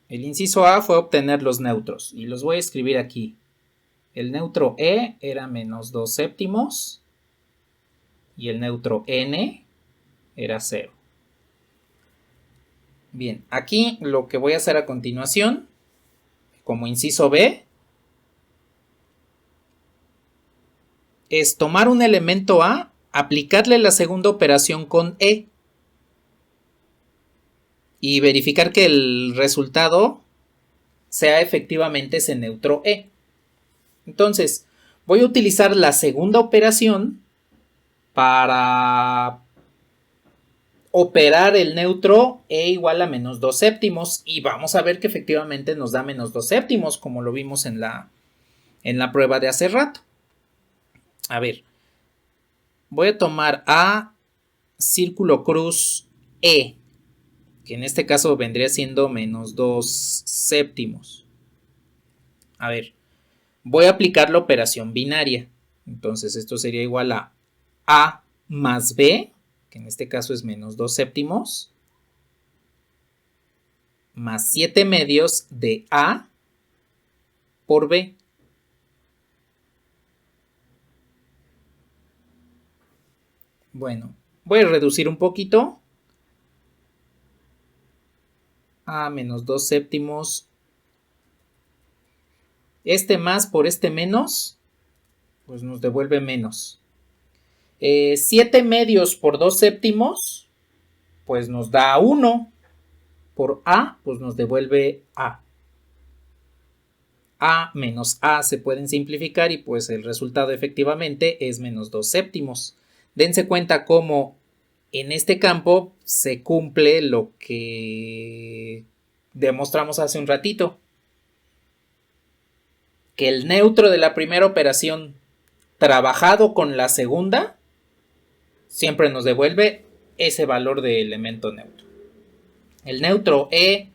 el inciso A fue obtener los neutros y los voy a escribir aquí. El neutro E era menos 2 séptimos y el neutro N era 0. Bien, aquí lo que voy a hacer a continuación, como inciso B, es tomar un elemento A, aplicarle la segunda operación con E y verificar que el resultado sea efectivamente ese neutro E. Entonces, voy a utilizar la segunda operación para operar el neutro E igual a menos 2 séptimos y vamos a ver que efectivamente nos da menos 2 séptimos como lo vimos en la prueba de hace rato. A ver, voy a tomar A círculo cruz E, que en este caso vendría siendo menos 2 séptimos. A ver, voy a aplicar la operación binaria. Entonces esto sería igual A más B, que en este caso es menos 2 séptimos, más 7 medios de A por B. Bueno, voy a reducir un poquito. A menos 2 séptimos. Este más por este menos, pues nos devuelve menos. 7 medios por 2 séptimos, pues nos da 1. Por A, pues nos devuelve A. A menos A se pueden simplificar y pues el resultado efectivamente es menos 2 séptimos. Dense cuenta cómo en este campo se cumple lo que demostramos hace un ratito. Que el neutro de la primera operación trabajado con la segunda siempre nos devuelve ese valor de elemento neutro. El neutro E,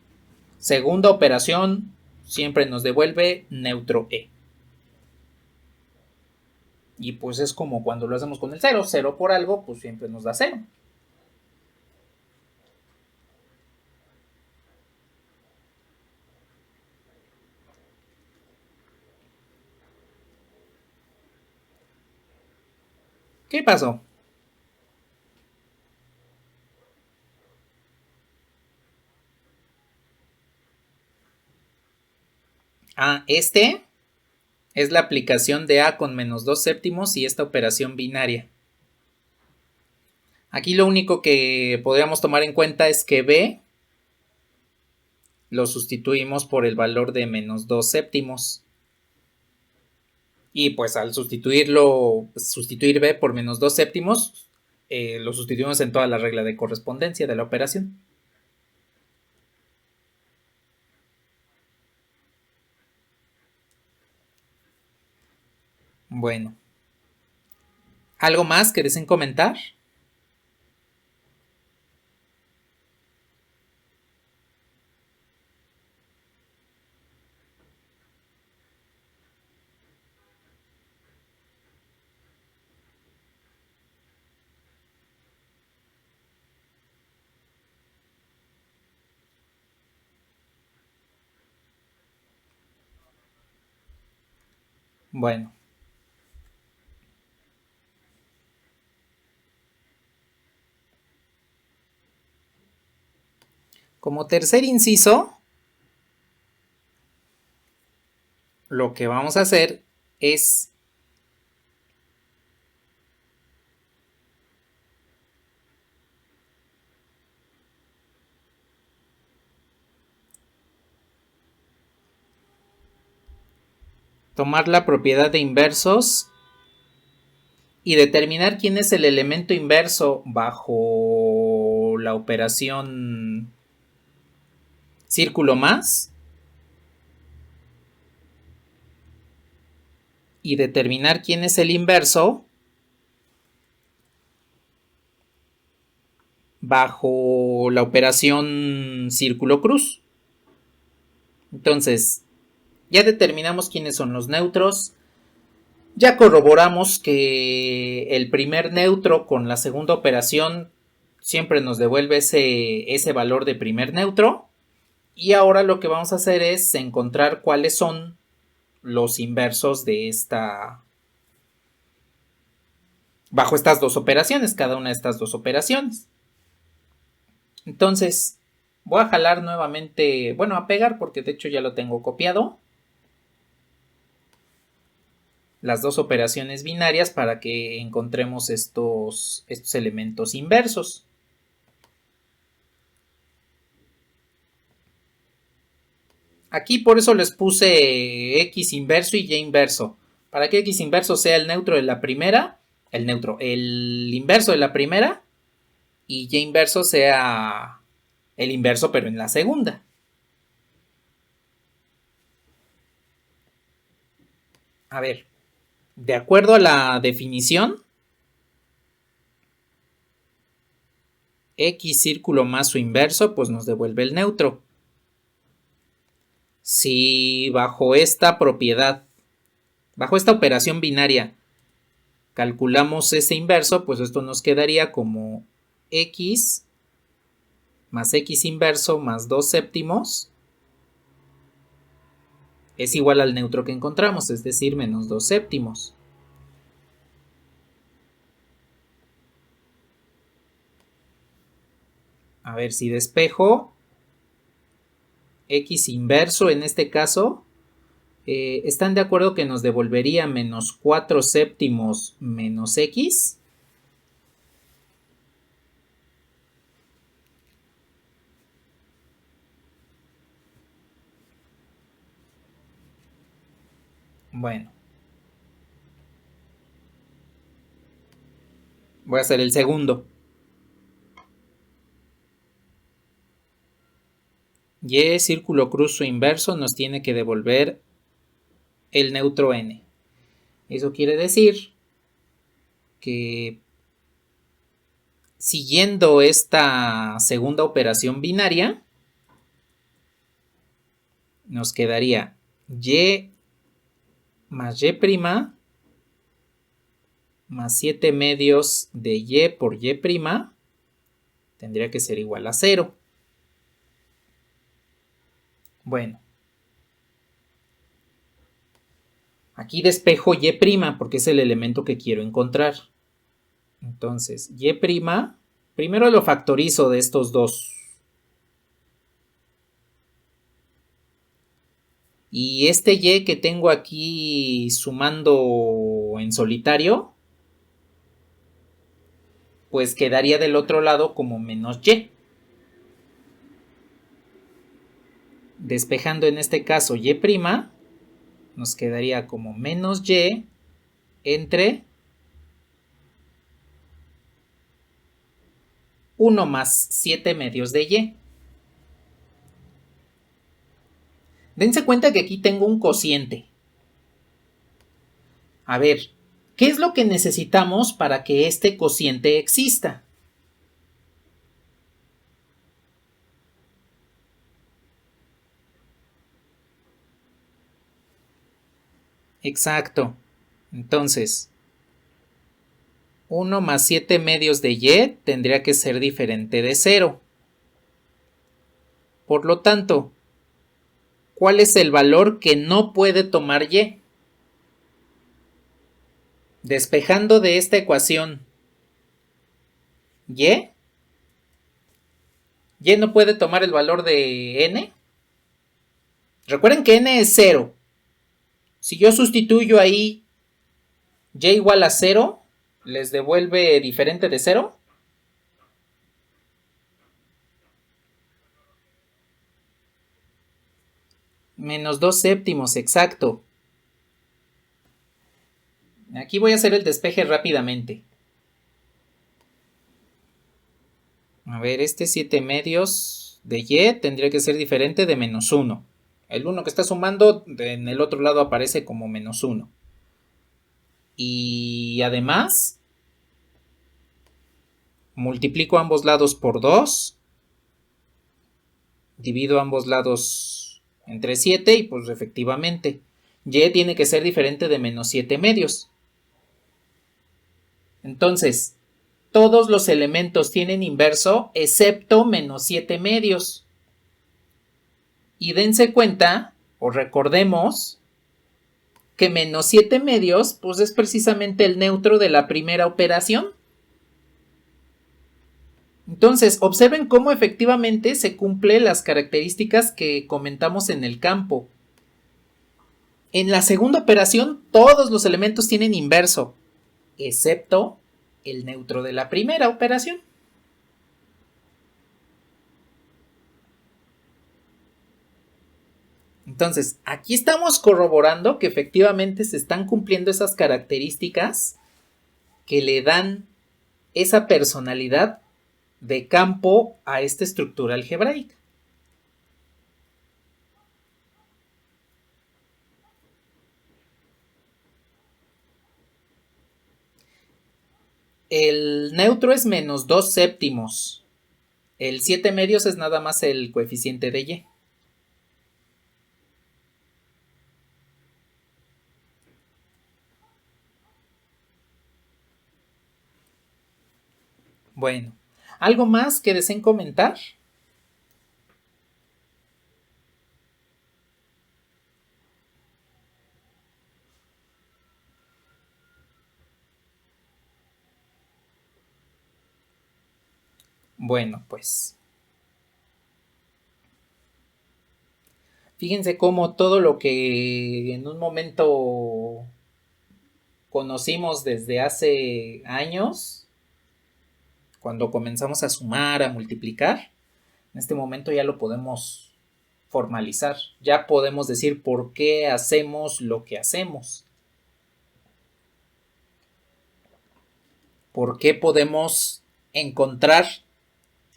segunda operación, siempre nos devuelve neutro E. Y pues es como cuando lo hacemos con el 0. 0 por algo, pues siempre nos da 0. ¿Qué pasó? Este es la aplicación de A con menos 2 séptimos y esta operación binaria. Aquí lo único que podríamos tomar en cuenta es que B lo sustituimos por el valor de menos 2 séptimos. Y pues al sustituir B por menos 2 séptimos, lo sustituimos en toda la regla de correspondencia de la operación. Bueno. ¿Algo más que deseen comentar? Bueno. Como tercer inciso, lo que vamos a hacer es tomar la propiedad de inversos y determinar quién es el elemento inverso bajo la operación círculo más y determinar quién es el inverso bajo la operación círculo cruz. Entonces, ya determinamos quiénes son los neutros. Ya corroboramos que el primer neutro con la segunda operación siempre nos devuelve ese valor de primer neutro. Y ahora lo que vamos a hacer es encontrar cuáles son los inversos de bajo estas dos operaciones, cada una de estas dos operaciones. Entonces, voy a jalar nuevamente, bueno, a pegar porque de hecho ya lo tengo copiado. Las dos operaciones binarias para que encontremos estos elementos inversos. Aquí por eso les puse X inverso y Y inverso. Para que X inverso sea el neutro de la primera, el inverso de la primera, y Y inverso sea el inverso pero en la segunda. A ver, de acuerdo a la definición, X círculo más su inverso, pues nos devuelve el neutro. Si bajo esta propiedad, bajo esta operación binaria, calculamos ese inverso, pues esto nos quedaría como X más X inverso más 2 séptimos es igual al neutro que encontramos, es decir, menos 2 séptimos. A ver si despejo. X inverso en este caso, ¿están de acuerdo que nos devolvería menos 4 séptimos menos X? Bueno. Voy a hacer el segundo. Y círculo cruz su inverso nos tiene que devolver el neutro n. Eso quiere decir que siguiendo esta segunda operación binaria, nos quedaría y más y' más 7 medios de y por y', tendría que ser igual a 0. Bueno. Aquí despejo y' porque es el elemento que quiero encontrar. Entonces, y', primero lo factorizo de estos dos. Y este y que tengo aquí sumando en solitario, pues quedaría del otro lado como menos y. Despejando en este caso y', nos quedaría como menos y entre 1 más 7 medios de y. Dense cuenta que aquí tengo un cociente. A ver, ¿qué es lo que necesitamos para que este cociente exista? Exacto. Entonces, 1 más 7 medios de y tendría que ser diferente de 0. Por lo tanto, ¿cuál es el valor que no puede tomar y? Despejando de esta ecuación y no puede tomar el valor de n. Recuerden que n es 0. Si yo sustituyo ahí y igual a 0, ¿les devuelve diferente de 0? Menos 2 séptimos, exacto. Aquí voy a hacer el despeje rápidamente. A ver, este 7 medios de y tendría que ser diferente de menos 1. El 1 que está sumando en el otro lado aparece como menos 1. Y además, multiplico ambos lados por 2. Divido ambos lados entre 7 y pues efectivamente y tiene que ser diferente de menos 7 medios. Entonces, todos los elementos tienen inverso excepto menos 7 medios. Y dense cuenta, o recordemos, que menos 7 medios pues es precisamente el neutro de la primera operación. Entonces, observen cómo efectivamente se cumplen las características que comentamos en el campo. En la segunda operación, todos los elementos tienen inverso, excepto el neutro de la primera operación. Entonces, aquí estamos corroborando que efectivamente se están cumpliendo esas características que le dan esa personalidad de campo a esta estructura algebraica. El neutro es menos 2 séptimos. El 7 medios es nada más el coeficiente de y. Bueno, ¿algo más que deseen comentar? Bueno, pues fíjense cómo todo lo que en un momento conocimos desde hace años, cuando comenzamos a sumar, a multiplicar, en este momento ya lo podemos formalizar, ya podemos decir por qué hacemos lo que hacemos, por qué podemos encontrar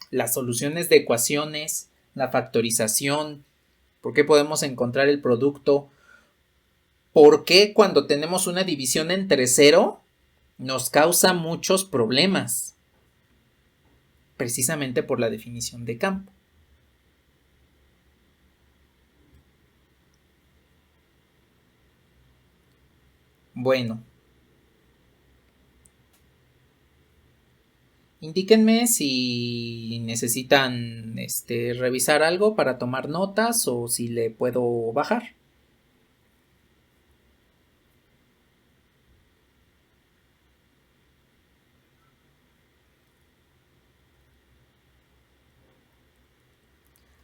las soluciones de ecuaciones, la factorización, por qué podemos encontrar el producto, por qué cuando tenemos una división entre 0 nos causa muchos problemas, precisamente por la definición de campo. Bueno, indíquenme si necesitan revisar algo para tomar notas o si le puedo bajar.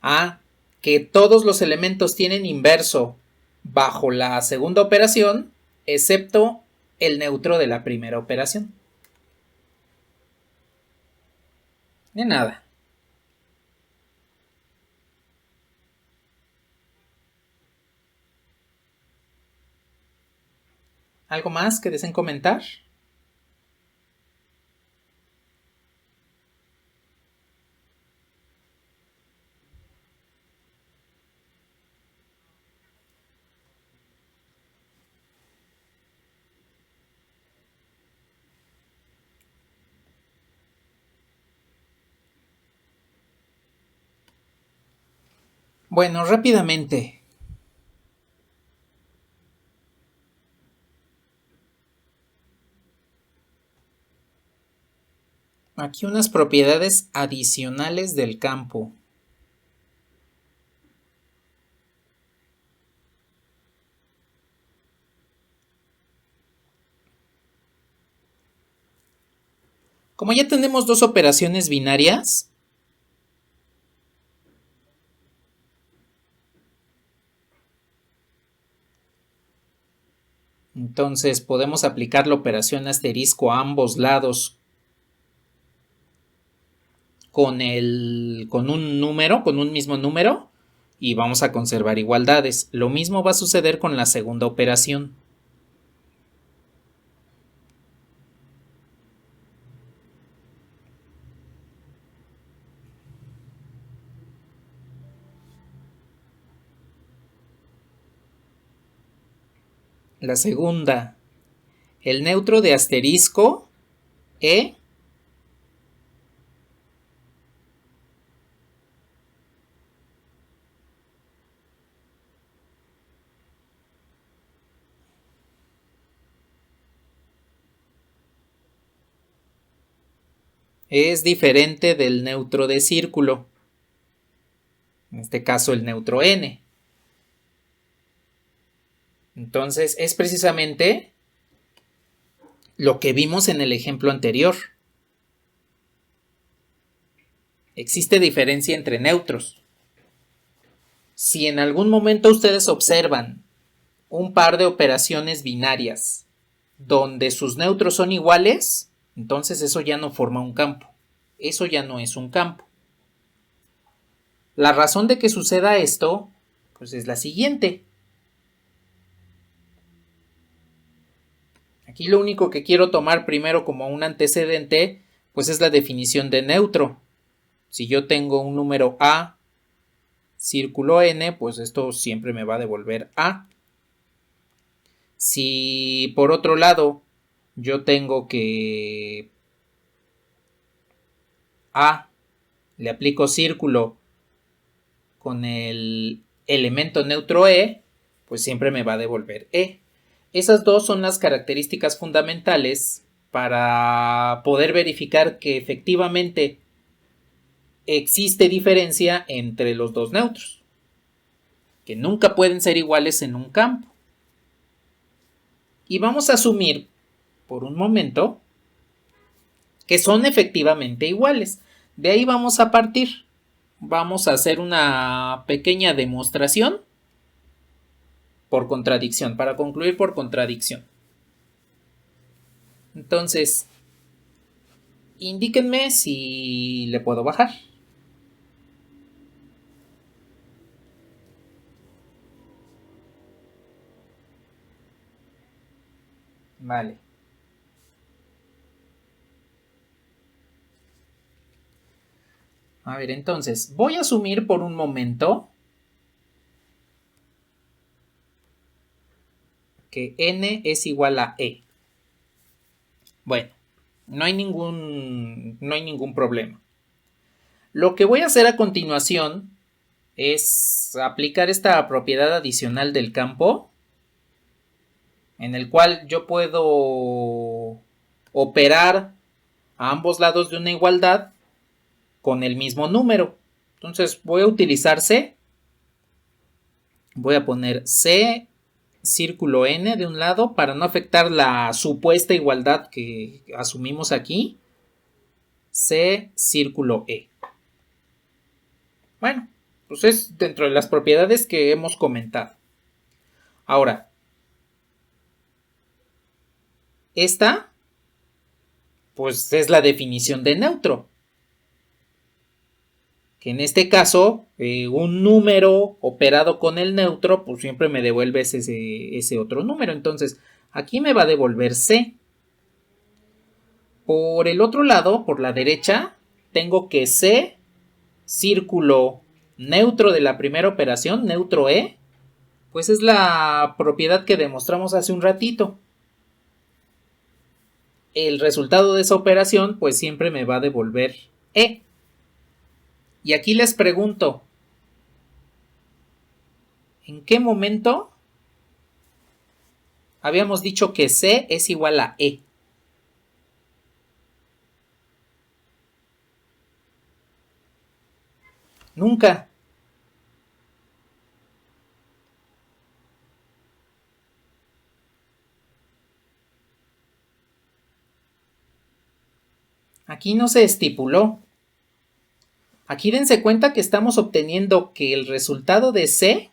Ah, que todos los elementos tienen inverso bajo la segunda operación, excepto el neutro de la primera operación. De nada. ¿Algo más que deseen comentar? Bueno, rápidamente. Aquí unas propiedades adicionales del campo. Como ya tenemos dos operaciones binarias, entonces podemos aplicar la operación asterisco a ambos lados con un número, con un mismo número, y vamos a conservar igualdades. Lo mismo va a suceder con la segunda operación. La segunda, el neutro de asterisco E es diferente del neutro de círculo, en este caso el neutro N. Entonces es precisamente lo que vimos en el ejemplo anterior. Existe diferencia entre neutros. Si en algún momento ustedes observan un par de operaciones binarias donde sus neutros son iguales, entonces eso ya no forma un campo. Eso ya no es un campo. La razón de que suceda esto, pues es la siguiente. Aquí lo único que quiero tomar primero como un antecedente, pues es la definición de neutro. Si yo tengo un número A, círculo N, pues esto siempre me va a devolver A. Si por otro lado yo tengo que A le aplico círculo con el elemento neutro E, pues siempre me va a devolver E. Esas dos son las características fundamentales para poder verificar que efectivamente existe diferencia entre los dos neutros, que nunca pueden ser iguales en un campo. Y vamos a asumir por un momento que son efectivamente iguales. De ahí vamos a partir. Vamos a hacer una pequeña demostración por contradicción, para concluir por contradicción. Entonces, indíquenme si le puedo bajar. Vale. A ver, entonces, voy a asumir por un momento que n es igual a e. Bueno, no hay ningún problema. Lo que voy a hacer a continuación es aplicar esta propiedad adicional del campo, en el cual yo puedo operar a ambos lados de una igualdad con el mismo número. Entonces voy a utilizar C, voy a poner C círculo N de un lado para no afectar la supuesta igualdad que asumimos aquí. C círculo E. Bueno, pues es dentro de las propiedades que hemos comentado. Ahora, esta, pues es la definición de neutro. Que en este caso, un número operado con el neutro, pues siempre me devuelve ese otro número. Entonces, aquí me va a devolver C. Por el otro lado, por la derecha, tengo que C, círculo neutro de la primera operación, neutro E, pues es la propiedad que demostramos hace un ratito. El resultado de esa operación, pues siempre me va a devolver E. Y aquí les pregunto, ¿en qué momento habíamos dicho que C es igual a E? Nunca. Aquí no se estipuló. Aquí dense cuenta que estamos obteniendo que el resultado de C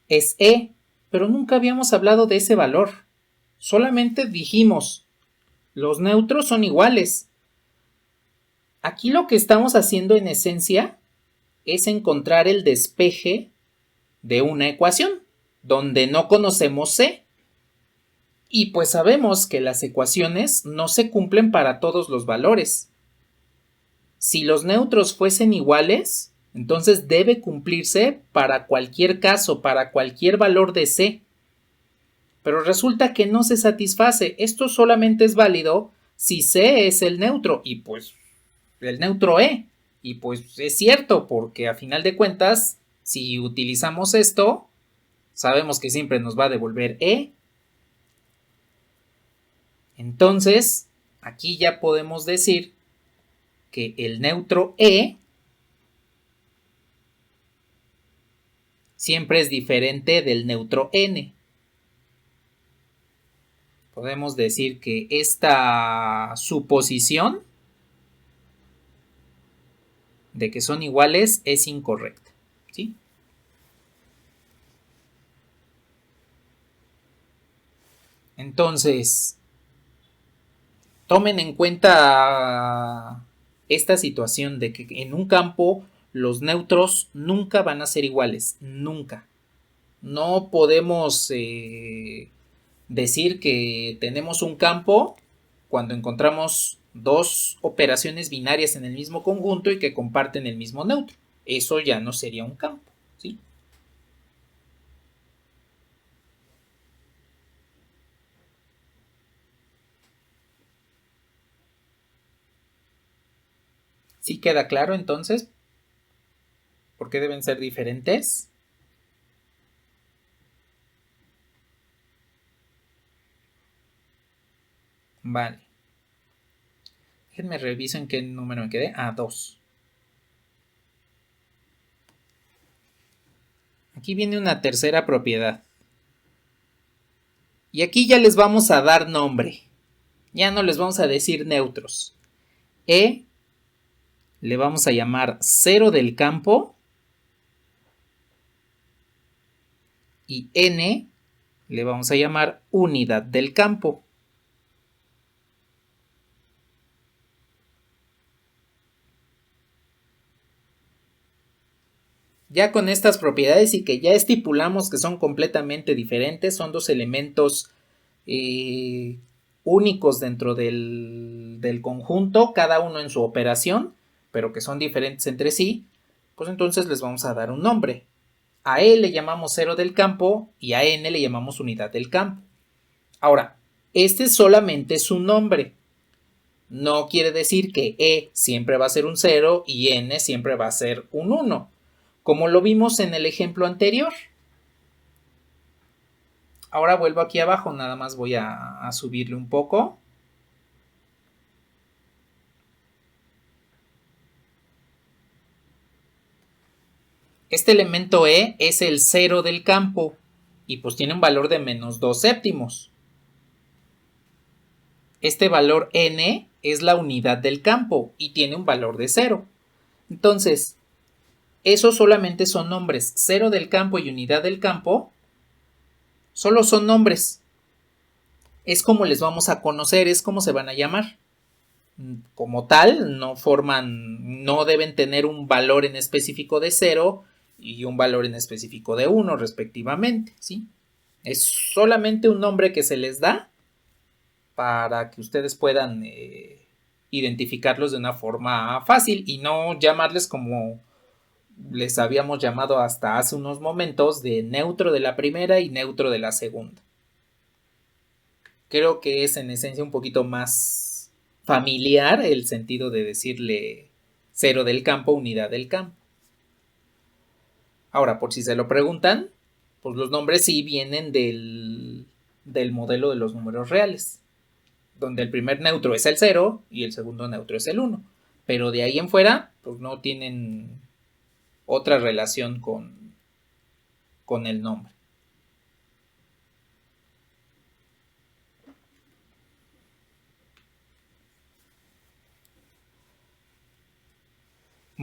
es E, pero nunca habíamos hablado de ese valor. Solamente dijimos, los neutros son iguales. Aquí lo que estamos haciendo en esencia es encontrar el despeje de una ecuación, donde no conocemos C. Y pues sabemos que las ecuaciones no se cumplen para todos los valores. Si los neutros fuesen iguales, entonces debe cumplirse para cualquier caso, para cualquier valor de C. Pero resulta que no se satisface. Esto solamente es válido si C es el neutro y pues el neutro E. Y pues es cierto, porque a final de cuentas, si utilizamos esto, sabemos que siempre nos va a devolver E. Entonces, aquí ya podemos decir que el neutro E siempre es diferente del neutro N. Podemos decir que esta suposición de que son iguales es incorrecta, ¿sí? Entonces, tomen en cuenta esta situación de que en un campo los neutros nunca van a ser iguales, nunca. No podemos decir que tenemos un campo cuando encontramos dos operaciones binarias en el mismo conjunto y que comparten el mismo neutro. Eso ya no sería un campo, ¿sí? ¿Sí queda claro entonces por qué deben ser diferentes? Vale. Déjenme reviso en qué número me quedé. 2. Aquí viene una tercera propiedad. Y aquí ya les vamos a dar nombre. Ya no les vamos a decir neutros. E le vamos a llamar 0 del campo. Y N le vamos a llamar unidad del campo. Ya con estas propiedades y que ya estipulamos que son completamente diferentes, son dos elementos únicos dentro del conjunto, cada uno en su operación, pero que son diferentes entre sí, pues entonces les vamos a dar un nombre. A E le llamamos 0 del campo y a N le llamamos unidad del campo. Ahora, este solamente es un nombre. No quiere decir que E siempre va a ser un 0 y N siempre va a ser un 1, como lo vimos en el ejemplo anterior. Ahora vuelvo aquí abajo, nada más voy a subirle un poco. Este elemento E es el 0 del campo y pues tiene un valor de menos 2 séptimos. Este valor N es la unidad del campo y tiene un valor de 0. Entonces, esos solamente son nombres, 0 del campo y unidad del campo, Solo son nombres. Es como les vamos a conocer, es como se van a llamar. Como tal, no deben tener un valor en específico de 0 y un valor en específico de 1 respectivamente, ¿sí? Es solamente un nombre que se les da para que ustedes puedan identificarlos de una forma fácil y no llamarles como les habíamos llamado hasta hace unos momentos de neutro de la primera y neutro de la segunda. Creo que es en esencia un poquito más familiar el sentido de decirle cero del campo, unidad del campo. Ahora, por si se lo preguntan, pues los nombres sí vienen del modelo de los números reales, donde el primer neutro es el 0 y el segundo neutro es el 1. Pero de ahí en fuera, pues no tienen otra relación con el nombre.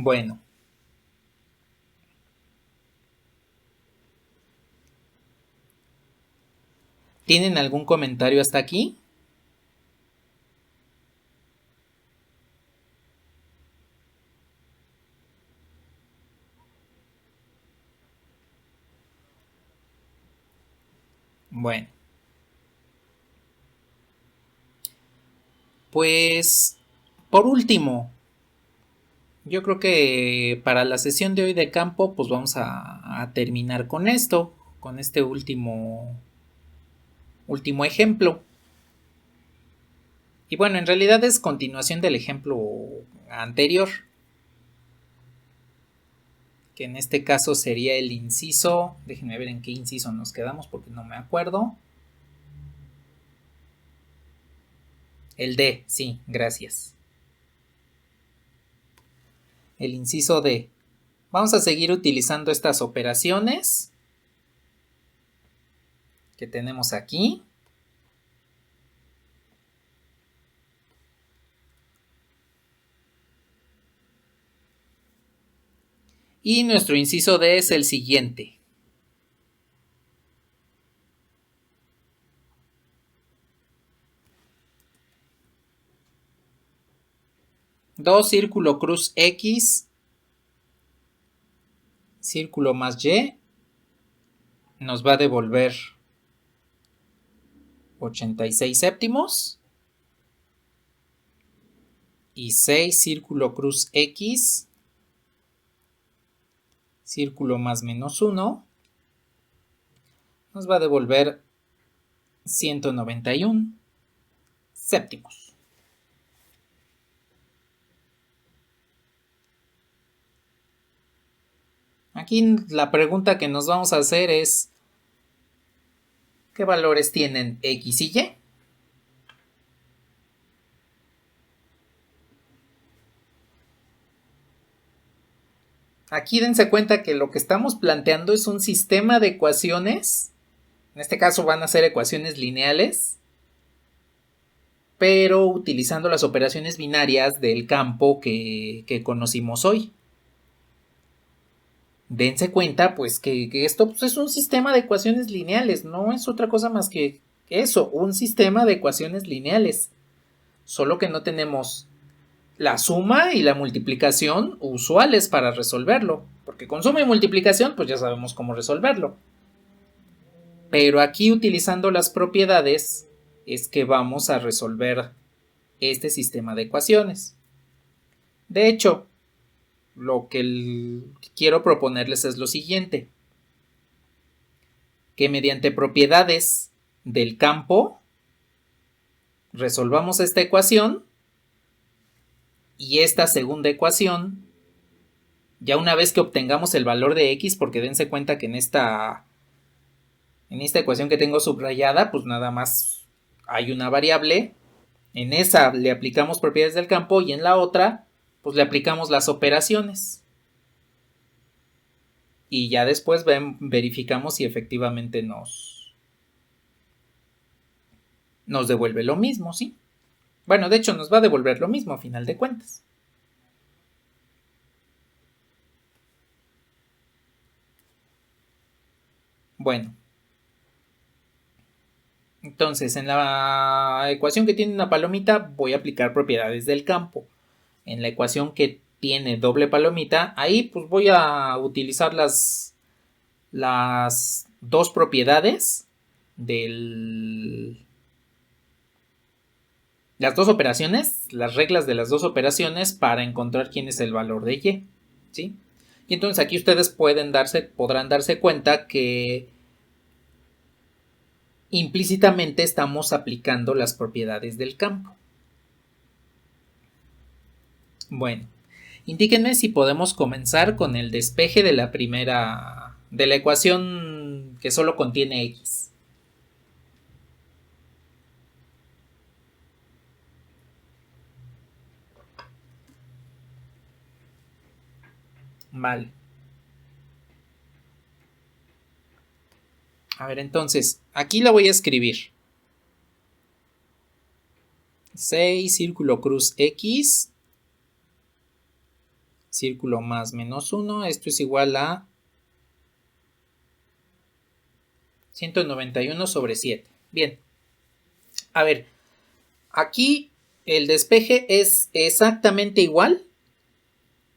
Bueno. ¿Tienen algún comentario hasta aquí? Bueno. Pues, por último, yo creo que para la sesión de hoy de campo, pues vamos a terminar con esto, con este último ejemplo. Y bueno, en realidad es continuación del ejemplo anterior, que en este caso sería el inciso, déjenme ver en qué inciso nos quedamos porque no me acuerdo. El D, sí, gracias. El inciso D. Vamos a seguir utilizando estas operaciones que tenemos aquí. Y nuestro inciso D es el siguiente. Dos círculo cruz X, círculo más Y, nos va a devolver 86 séptimos. Y 6 círculo cruz X, círculo más menos 1, nos va a devolver 191 séptimos. Aquí la pregunta que nos vamos a hacer es, ¿qué valores tienen X y Y? Aquí dense cuenta que lo que estamos planteando es un sistema de ecuaciones, en este caso van a ser ecuaciones lineales, pero utilizando las operaciones binarias del campo que conocimos hoy. Dense cuenta pues que esto pues, es un sistema de ecuaciones lineales, no es otra cosa más que eso, un sistema de ecuaciones lineales, solo que no tenemos la suma y la multiplicación usuales para resolverlo, porque con suma y multiplicación pues ya sabemos cómo resolverlo, pero aquí utilizando las propiedades es que vamos a resolver este sistema de ecuaciones. De hecho, lo que quiero proponerles es lo siguiente, que mediante propiedades del campo resolvamos esta ecuación y esta segunda ecuación, ya una vez que obtengamos el valor de x, porque dense cuenta que en esta ecuación que tengo subrayada, pues nada más hay una variable, en esa le aplicamos propiedades del campo y en la otra, pues le aplicamos las operaciones. Y ya después verificamos si efectivamente nos devuelve lo mismo, ¿sí? Bueno, de hecho nos va a devolver lo mismo a final de cuentas. Bueno, Entonces, en la ecuación que tiene una palomita, voy a aplicar propiedades del campo. En la ecuación que tiene doble palomita, ahí pues voy a utilizar las dos propiedades las dos operaciones, las reglas de las dos operaciones para encontrar quién es el valor de y, ¿sí? Y entonces aquí ustedes podrán darse cuenta que implícitamente estamos aplicando las propiedades del campo. Bueno, indíquenme si podemos comenzar con el despeje de la ecuación que solo contiene x. Vale. A ver, entonces, aquí la voy a escribir. 6, círculo cruz x, círculo más menos 1, esto es igual a 191 sobre 7. Bien. A ver, aquí el despeje es exactamente igual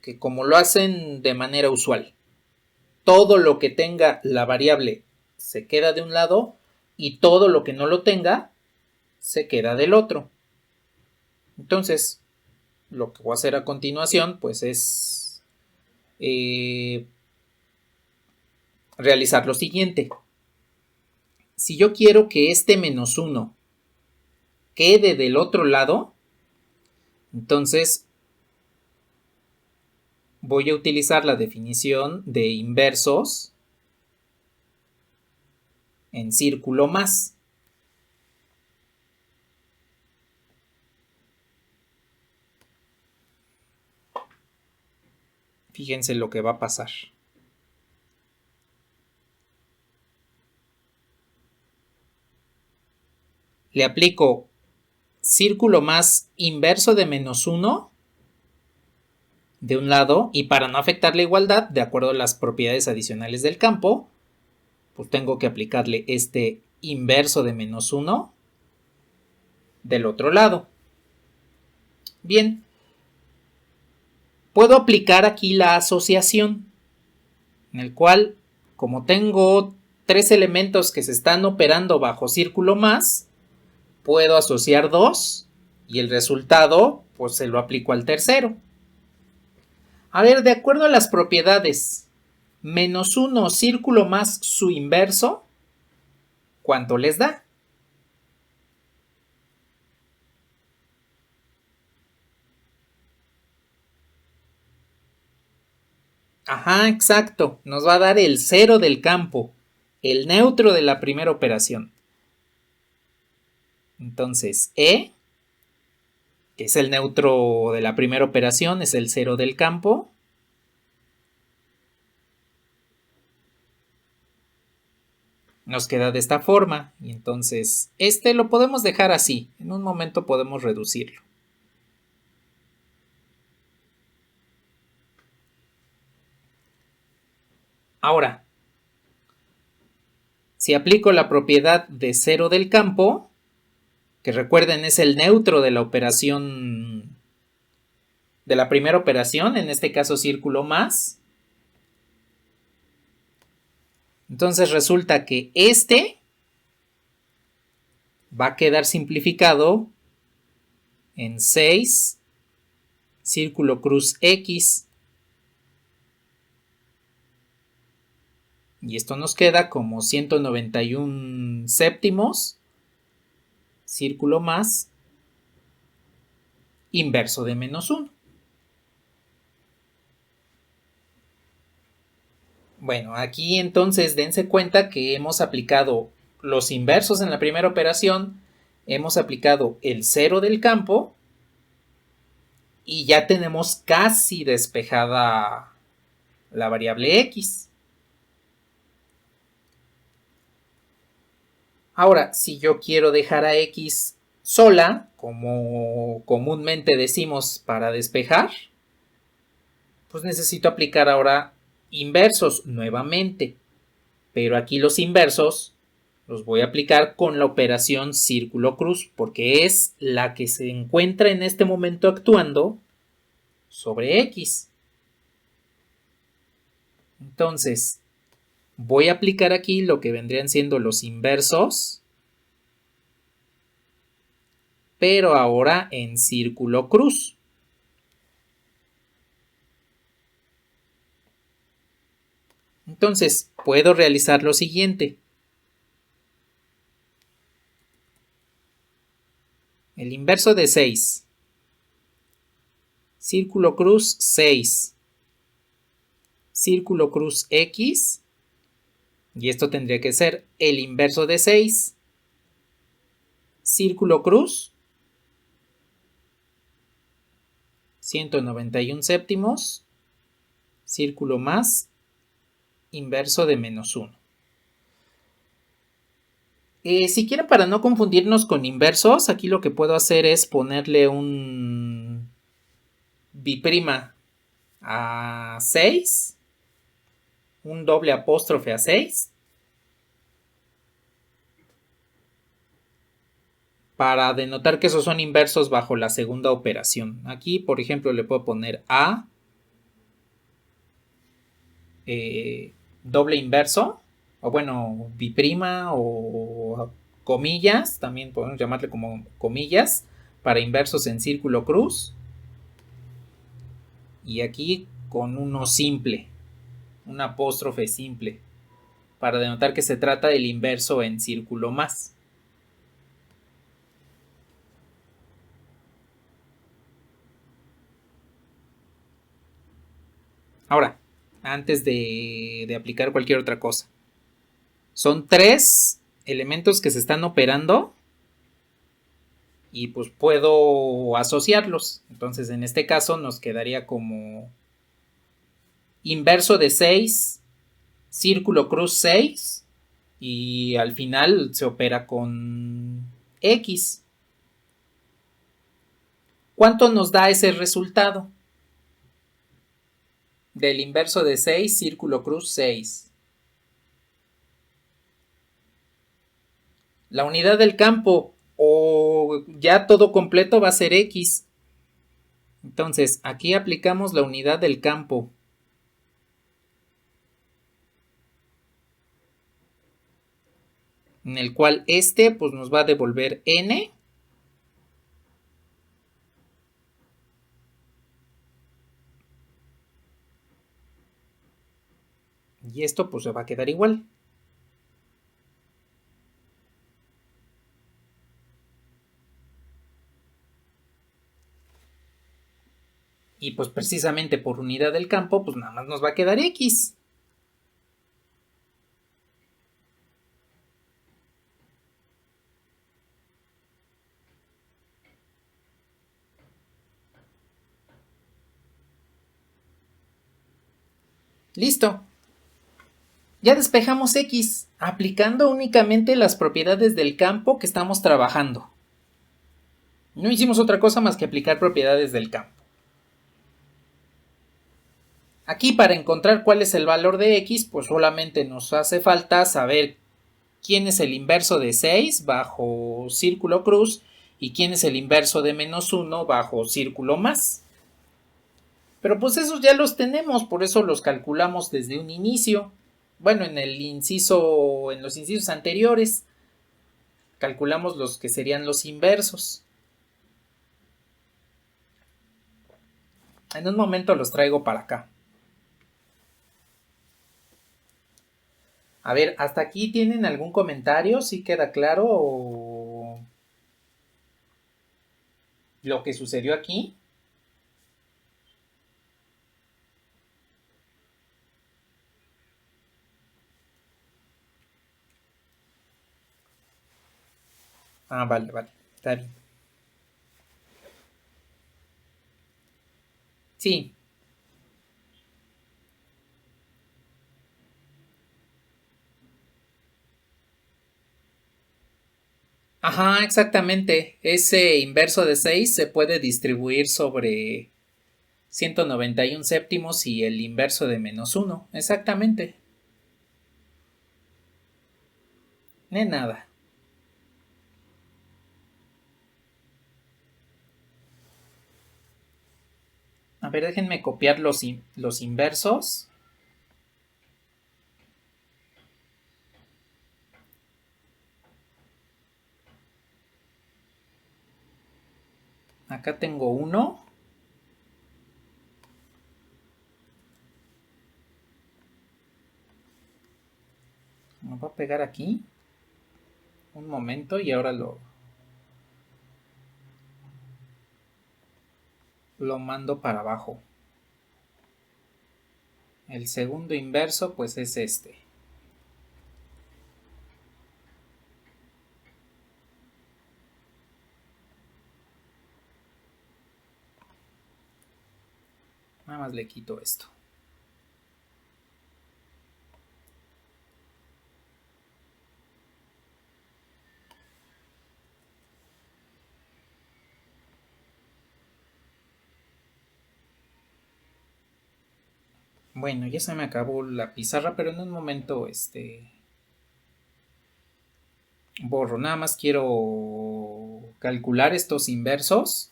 que como lo hacen de manera usual. Todo lo que tenga la variable se queda de un lado y todo lo que no lo tenga se queda del otro. Entonces, lo que voy a hacer a continuación pues es realizar lo siguiente. Si yo quiero que este menos 1 quede del otro lado, entonces voy a utilizar la definición de inversos en círculo más. Fíjense lo que va a pasar. Le aplico círculo más inverso de menos 1 de un lado, y para no afectar la igualdad, de acuerdo a las propiedades adicionales del campo, pues tengo que aplicarle este inverso de menos 1 del otro lado. Bien, puedo aplicar aquí la asociación, en el cual, como tengo tres elementos que se están operando bajo círculo más, puedo asociar dos y el resultado pues se lo aplico al tercero. A ver, de acuerdo a las propiedades, menos 1 círculo más su inverso, ¿cuánto les da? Ajá, exacto, nos va a dar el cero del campo, el neutro de la primera operación. Entonces, E, que es el neutro de la primera operación, es el cero del campo. Nos queda de esta forma, y entonces este lo podemos dejar así, en un momento podemos reducirlo. Ahora, si aplico la propiedad de cero del campo, que recuerden es el neutro de la operación, de la primera operación, en este caso círculo más, entonces resulta que este va a quedar simplificado en 6 círculo cruz x, y esto nos queda como 191 séptimos círculo más inverso de menos 1. Bueno, aquí entonces dense cuenta que hemos aplicado los inversos en la primera operación, hemos aplicado el cero del campo y ya tenemos casi despejada la variable x. Ahora, si yo quiero dejar a x sola, como comúnmente decimos para despejar, pues necesito aplicar ahora inversos nuevamente. Pero aquí los inversos los voy a aplicar con la operación círculo-cruz, porque es la que se encuentra en este momento actuando sobre X. Entonces, voy a aplicar aquí lo que vendrían siendo los inversos, pero ahora en círculo-cruz. Entonces, puedo realizar lo siguiente. El inverso de 6. Círculo cruz 6. Círculo cruz X. Y esto tendría que ser el inverso de 6. Círculo cruz. 191 séptimos. Círculo más. Inverso de menos 1. Si quieren, para no confundirnos con inversos, aquí lo que puedo hacer es ponerle un biprima a 6, un doble apóstrofe a 6, para denotar que esos son inversos bajo la segunda operación. Aquí, por ejemplo, le puedo poner a doble inverso, o bueno, biprima o comillas, también podemos llamarle como comillas, para inversos en círculo cruz. Y aquí con uno simple, un apóstrofe simple, para denotar que se trata del inverso en círculo más. Ahora, antes de aplicar cualquier otra cosa, son 3 elementos que se están operando y pues puedo asociarlos. Entonces en este caso nos quedaría como inverso de 6, círculo cruz 6 y al final se opera con X. ¿Cuánto nos da ese resultado? Del inverso de 6, círculo cruz 6. La unidad del campo o ya todo completo va a ser X. Entonces, aquí aplicamos la unidad del campo. En el cual pues nos va a devolver N. Y esto pues se va a quedar igual. Y pues precisamente por unidad del campo, pues nada más nos va a quedar X. Listo. Ya despejamos X, aplicando únicamente las propiedades del campo que estamos trabajando. No hicimos otra cosa más que aplicar propiedades del campo. Aquí para encontrar cuál es el valor de X, pues solamente nos hace falta saber quién es el inverso de 6 bajo círculo cruz y quién es el inverso de menos 1 bajo círculo más. Pero pues esos ya los tenemos, por eso los calculamos desde un inicio. Bueno, en los incisos anteriores, calculamos los que serían los inversos. En un momento los traigo para acá. A ver, ¿hasta aquí tienen algún comentario? ¿Sí queda claro lo que sucedió aquí? Ah, vale, está bien. Sí. Ajá, exactamente. Ese inverso de 6 se puede distribuir sobre 191 séptimos y el inverso de menos 1. Exactamente. De nada. A ver, déjenme copiar los inversos. Acá tengo uno. Me voy a pegar aquí. Un momento y ahora lo mando para abajo. El segundo inverso pues es este. Nada más le quito esto. Bueno, ya se me acabó la pizarra, pero en un momento borro. Nada más quiero calcular estos inversos.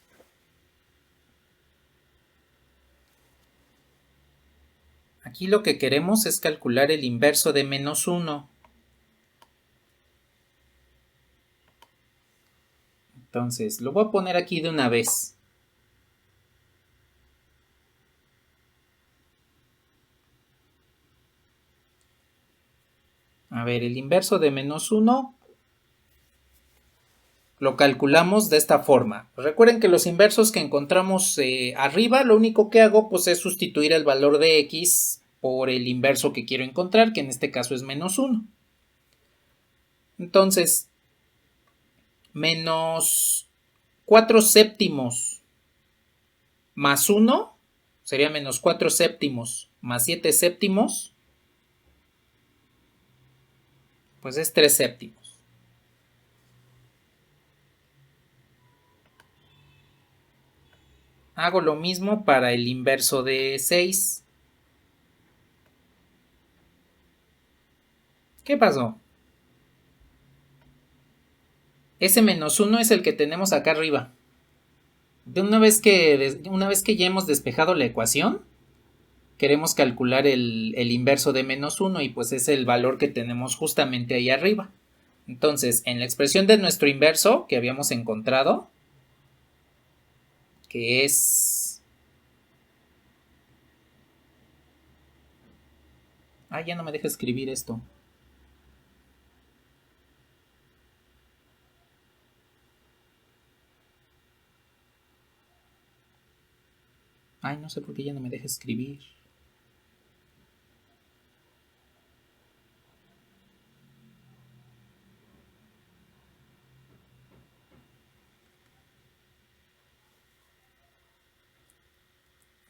Aquí lo que queremos es calcular el inverso de menos 1. Entonces, lo voy a poner aquí de una vez. A ver, el inverso de menos 1 lo calculamos de esta forma. Recuerden que los inversos que encontramos arriba, lo único que hago pues es sustituir el valor de x por el inverso que quiero encontrar, que en este caso es menos 1. Entonces, menos 4 séptimos más 1 sería menos 4 séptimos más 7 séptimos, pues es 3 séptimos. Hago lo mismo para el inverso de 6. ¿Qué pasó? Ese menos 1 es el que tenemos acá arriba. Una vez que ya hemos despejado la ecuación, queremos calcular el inverso de menos 1 y pues es el valor que tenemos justamente ahí arriba. Entonces, en la expresión de nuestro inverso que habíamos encontrado, que es... ya no me deja escribir esto. No sé por qué ya no me deja escribir.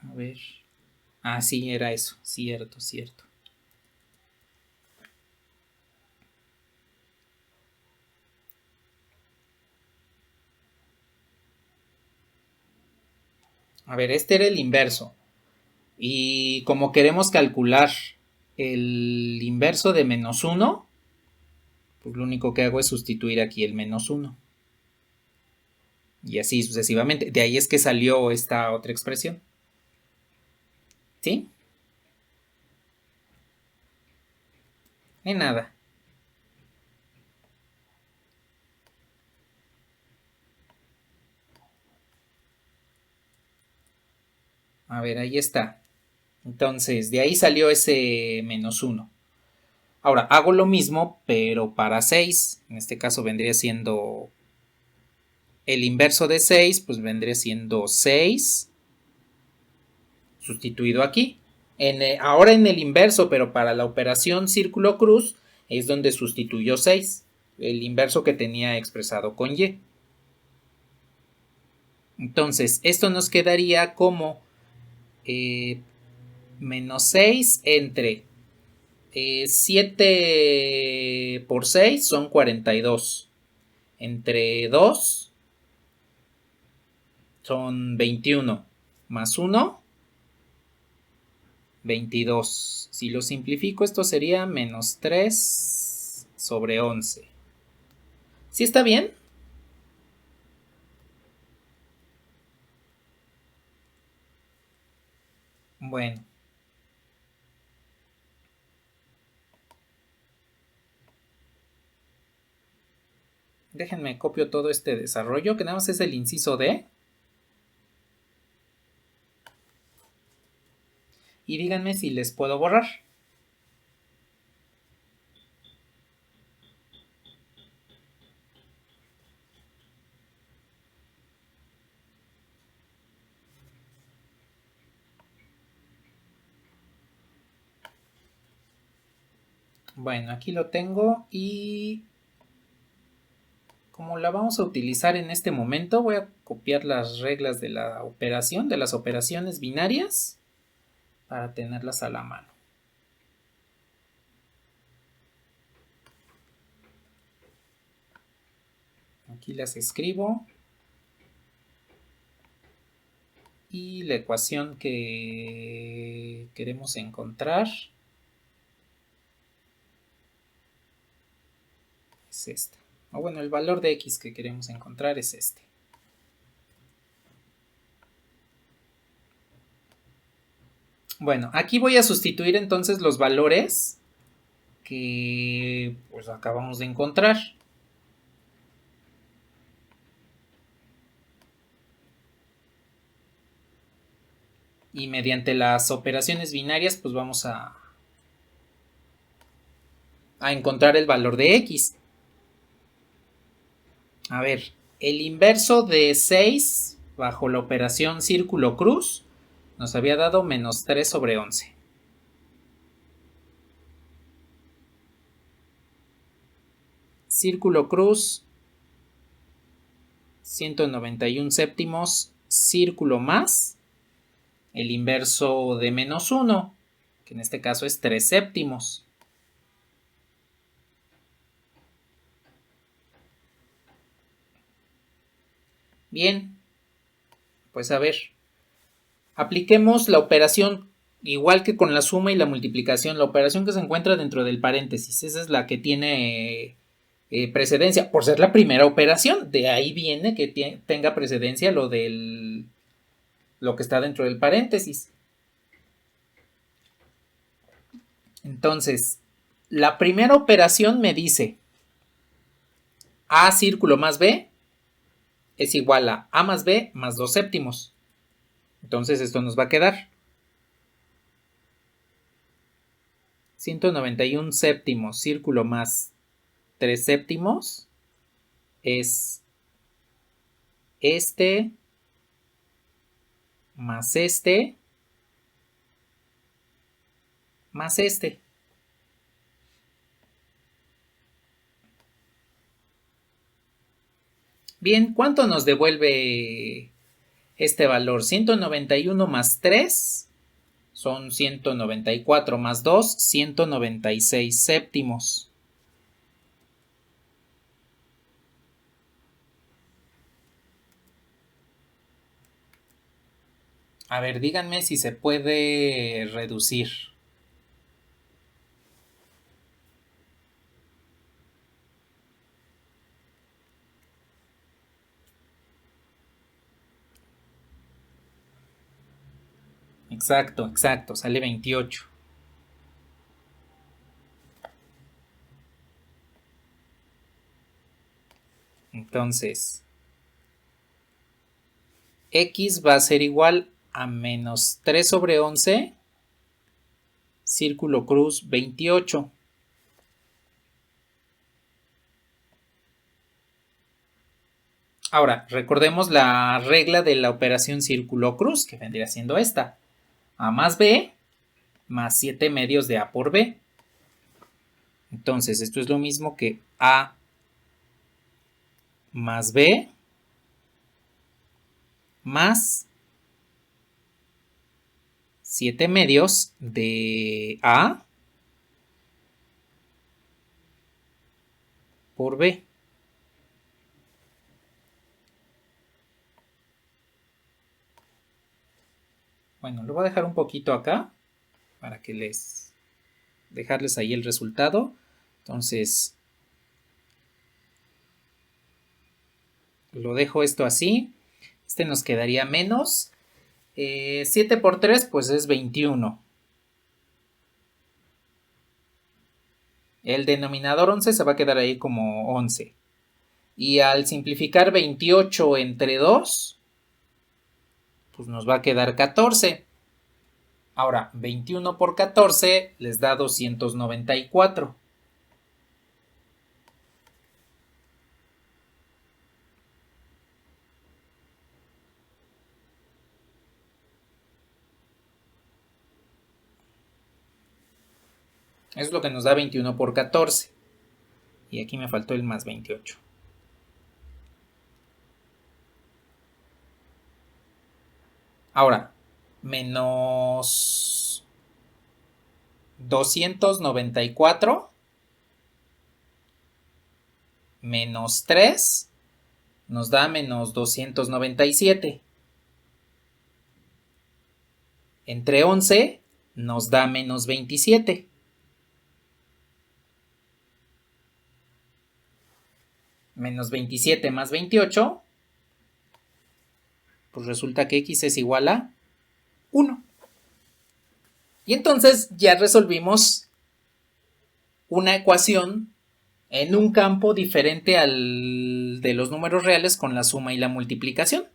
A ver. Sí, era eso. Cierto, cierto. A ver, este era el inverso. Y como queremos calcular el inverso de menos 1, pues lo único que hago es sustituir aquí el menos 1. Y así sucesivamente. De ahí es que salió esta otra expresión. ¿Sí? De nada. A ver, ahí está. Entonces, de ahí salió ese menos 1. Ahora, hago lo mismo, pero para 6. En este caso vendría siendo el inverso de 6, pues vendría siendo 6 sustituido aquí. Ahora en el inverso, pero para la operación círculo cruz, es donde sustituyó 6, el inverso que tenía expresado con y. Entonces, esto nos quedaría como menos 6 entre 7 por 6 son 42. Entre 2 son 21. Más 1, 22. Si lo simplifico, esto sería menos 3 sobre 11. ¿Sí está bien? Bueno. Déjenme copio todo este desarrollo, que nada más es el inciso D. Y díganme si les puedo borrar. Bueno, aquí lo tengo y como la vamos a utilizar en este momento, voy a copiar las reglas de la operación, de las operaciones binarias, para tenerlas a la mano. Aquí las escribo. Y la ecuación que queremos encontrar es esta. O bueno, el valor de x que queremos encontrar es este. Bueno, aquí voy a sustituir entonces los valores que pues acabamos de encontrar. Y mediante las operaciones binarias pues vamos a encontrar el valor de x. A ver, el inverso de 6 bajo la operación círculo cruz nos había dado menos 3 sobre 11. Círculo cruz, 191 séptimos, círculo más, el inverso de menos 1, que en este caso es 3 séptimos. Bien, pues a ver, apliquemos la operación igual que con la suma y la multiplicación, la operación que se encuentra dentro del paréntesis, esa es la que tiene precedencia, por ser la primera operación, de ahí viene que tenga precedencia lo que está dentro del paréntesis. Entonces, la primera operación me dice A círculo más B es igual a A más B más 2 séptimos. Entonces esto nos va a quedar 191 séptimos círculo más 3 séptimos es este más este más este. Bien, ¿cuánto nos devuelve este valor? 191 más 3 son 194 más 2, 196 séptimos. A ver, díganme si se puede reducir. Exacto, exacto, sale 28. Entonces, x va a ser igual a menos 3 sobre 11, círculo cruz 28. Ahora, recordemos la regla de la operación círculo cruz, que vendría siendo esta. A más b más 7 medios de a por b. Entonces, esto es lo mismo que a más b más 7 medios de a por b. Bueno, lo voy a dejar un poquito acá para que dejarles ahí el resultado. Entonces, lo dejo esto así. Este nos quedaría menos. 7 por 3 pues es 21. El denominador 11 se va a quedar ahí como 11. Y al simplificar 28 entre 2, pues nos va a quedar 14. Ahora, 21 por 14 les da 294. Eso es lo que nos da 21 por 14. Y aquí me faltó el más 28. Ahora, menos 294 menos 3 nos da menos 297. Entre 11 nos da menos 27. Menos 27 más 28, pues resulta que x es igual a 1. Y entonces ya resolvimos una ecuación en un campo diferente al de los números reales con la suma y la multiplicación.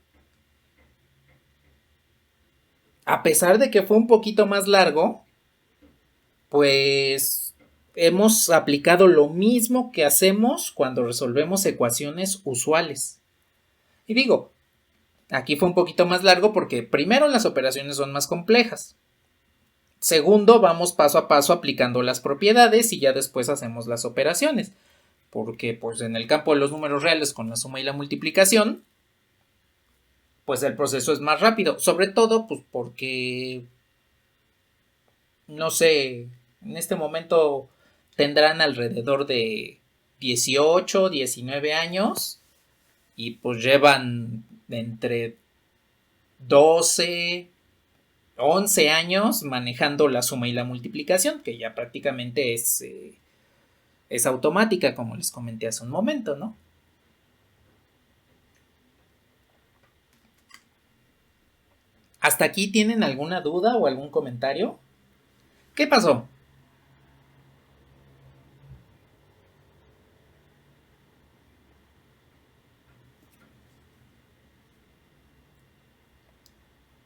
A pesar de que fue un poquito más largo, pues hemos aplicado lo mismo que hacemos cuando resolvemos ecuaciones usuales. Y digo, aquí fue un poquito más largo porque primero las operaciones son más complejas. Segundo, vamos paso a paso aplicando las propiedades y ya después hacemos las operaciones. Porque pues en el campo de los números reales con la suma y la multiplicación, pues el proceso es más rápido. Sobre todo pues porque, no sé, en este momento tendrán alrededor de 18, 19 años y pues llevan entre 12, 11 años manejando la suma y la multiplicación, que ya prácticamente es automática, como les comenté hace un momento, ¿no? ¿Hasta aquí tienen alguna duda o algún comentario? ¿Qué pasó?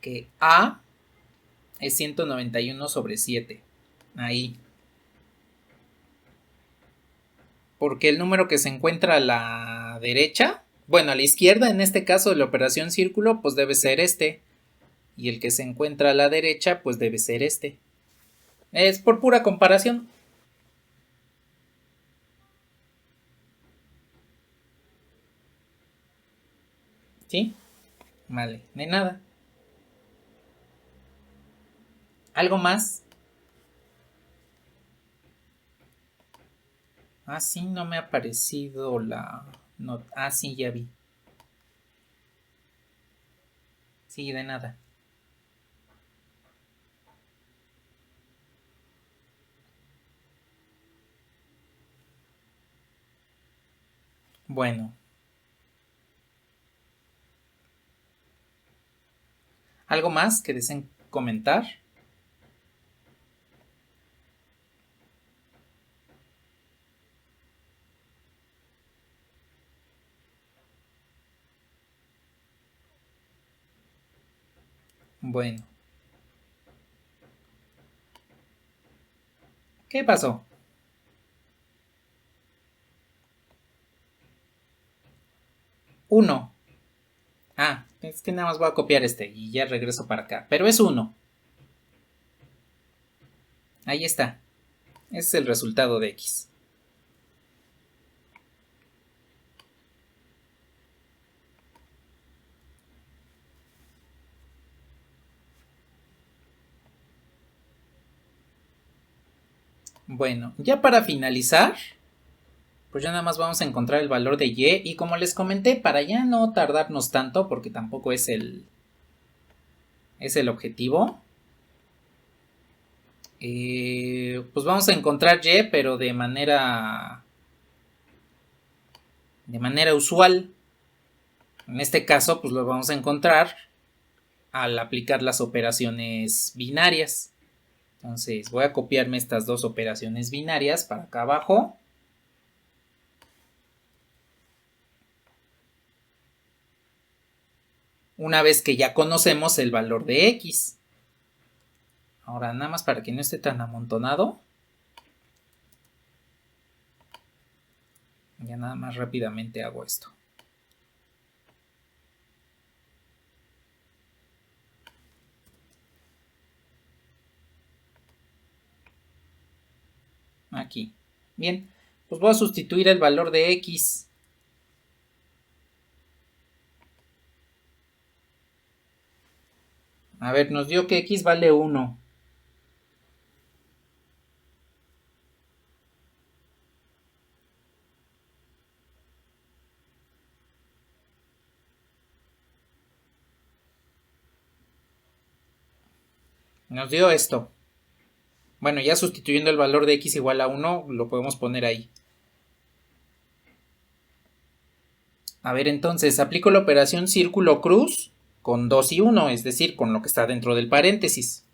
Que A es 191 sobre 7. Ahí. Porque el número que se encuentra a la derecha, bueno, a la izquierda en este caso de la operación círculo, pues debe ser este. Y el que se encuentra a la derecha, pues debe ser este. Es por pura comparación. ¿Sí? Vale, de nada. ¿Algo más? Ah, sí, no me ha aparecido la... No, ah, sí, ya vi. Sí, de nada. Bueno. ¿Algo más que deseen comentar? Bueno. ¿Qué pasó? Uno. Ah, es que nada más voy a copiar este y ya regreso para acá. Pero es 1. Ahí está. Ese es el resultado de X. Bueno, ya para finalizar, pues ya nada más vamos a encontrar el valor de Y. Y como les comenté, para ya no tardarnos tanto, porque tampoco es el objetivo, pues vamos a encontrar Y, pero de manera usual. En este caso, pues lo vamos a encontrar al aplicar las operaciones binarias. Entonces voy a copiarme estas dos operaciones binarias para acá abajo. Una vez que ya conocemos el valor de x. Ahora nada más para que no esté tan amontonado. Ya nada más rápidamente hago esto. Aquí. Bien, pues voy a sustituir el valor de x. A ver, nos dio que x vale 1. Nos dio esto. Bueno, ya sustituyendo el valor de x igual a 1, lo podemos poner ahí. A ver, entonces, aplico la operación círculo cruz con 2 y 1, es decir, con lo que está dentro del paréntesis.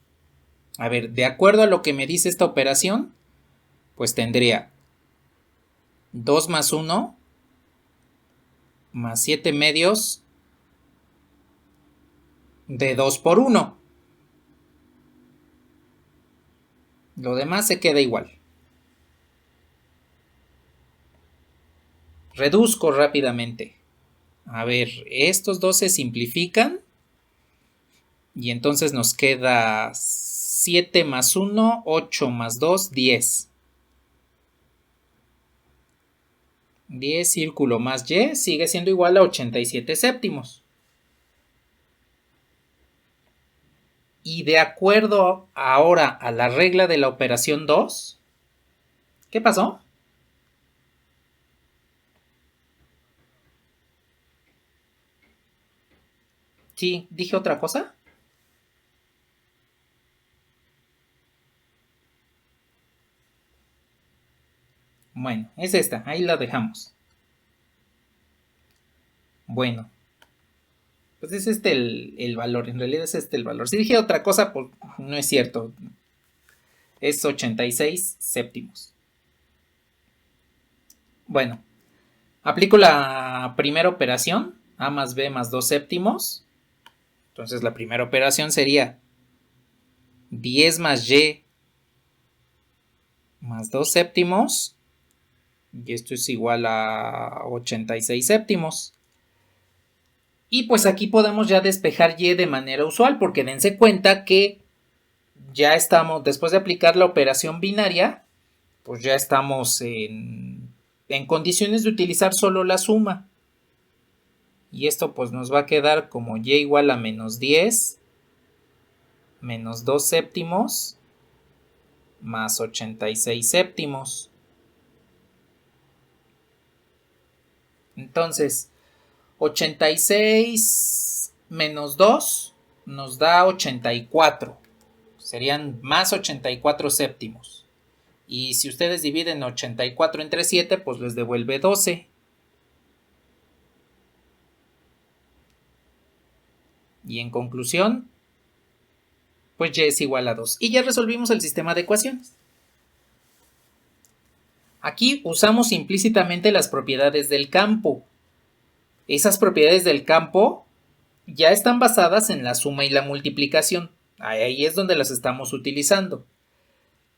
A ver, de acuerdo a lo que me dice esta operación, pues tendría 2 más 1 más 7 medios de 2 por 1. Lo demás se queda igual. Reduzco rápidamente. A ver, estos dos se simplifican. Y entonces nos queda 7 más 1, 8 más 2, 10. 10 círculo más y sigue siendo igual a 87 séptimos. Y de acuerdo ahora a la regla de la operación 2, ¿qué pasó? Sí, ¿dije otra cosa? Bueno, es esta, ahí la dejamos. Bueno, pues es este el valor, en realidad es este el valor. Si dije otra cosa, pues no es cierto. Es 86 séptimos. Bueno, aplico la primera operación, a más b más 2 séptimos. Entonces la primera operación sería 10 más y más 2 séptimos. Y esto es igual a 86 séptimos. Y pues aquí podemos ya despejar y de manera usual, porque dense cuenta que ya estamos, después de aplicar la operación binaria, pues ya estamos en condiciones de utilizar solo la suma. Y esto pues nos va a quedar como y igual a menos 10 menos 2 séptimos más 86 séptimos. Entonces, 86 menos 2 nos da 84. Serían más 84 séptimos. Y si ustedes dividen 84 entre 7, pues les devuelve 12. Y en conclusión, pues y es igual a 2. Y ya resolvimos el sistema de ecuaciones. Aquí usamos implícitamente las propiedades del campo. Esas propiedades del campo ya están basadas en la suma y la multiplicación. Ahí es donde las estamos utilizando.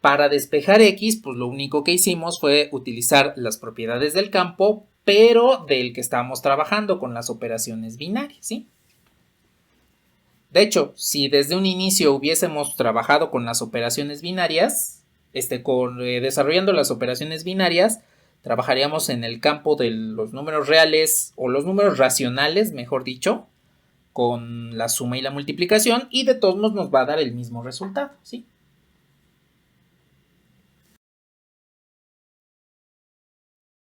Para despejar x, pues lo único que hicimos fue utilizar las propiedades del campo, pero del que estábamos trabajando con las operaciones binarias, ¿sí? De hecho, si desde un inicio hubiésemos trabajado con las operaciones binarias, desarrollando las operaciones binarias, trabajaríamos en el campo de los números reales o los números racionales, mejor dicho, con la suma y la multiplicación, y de todos modos nos va a dar el mismo resultado, ¿sí?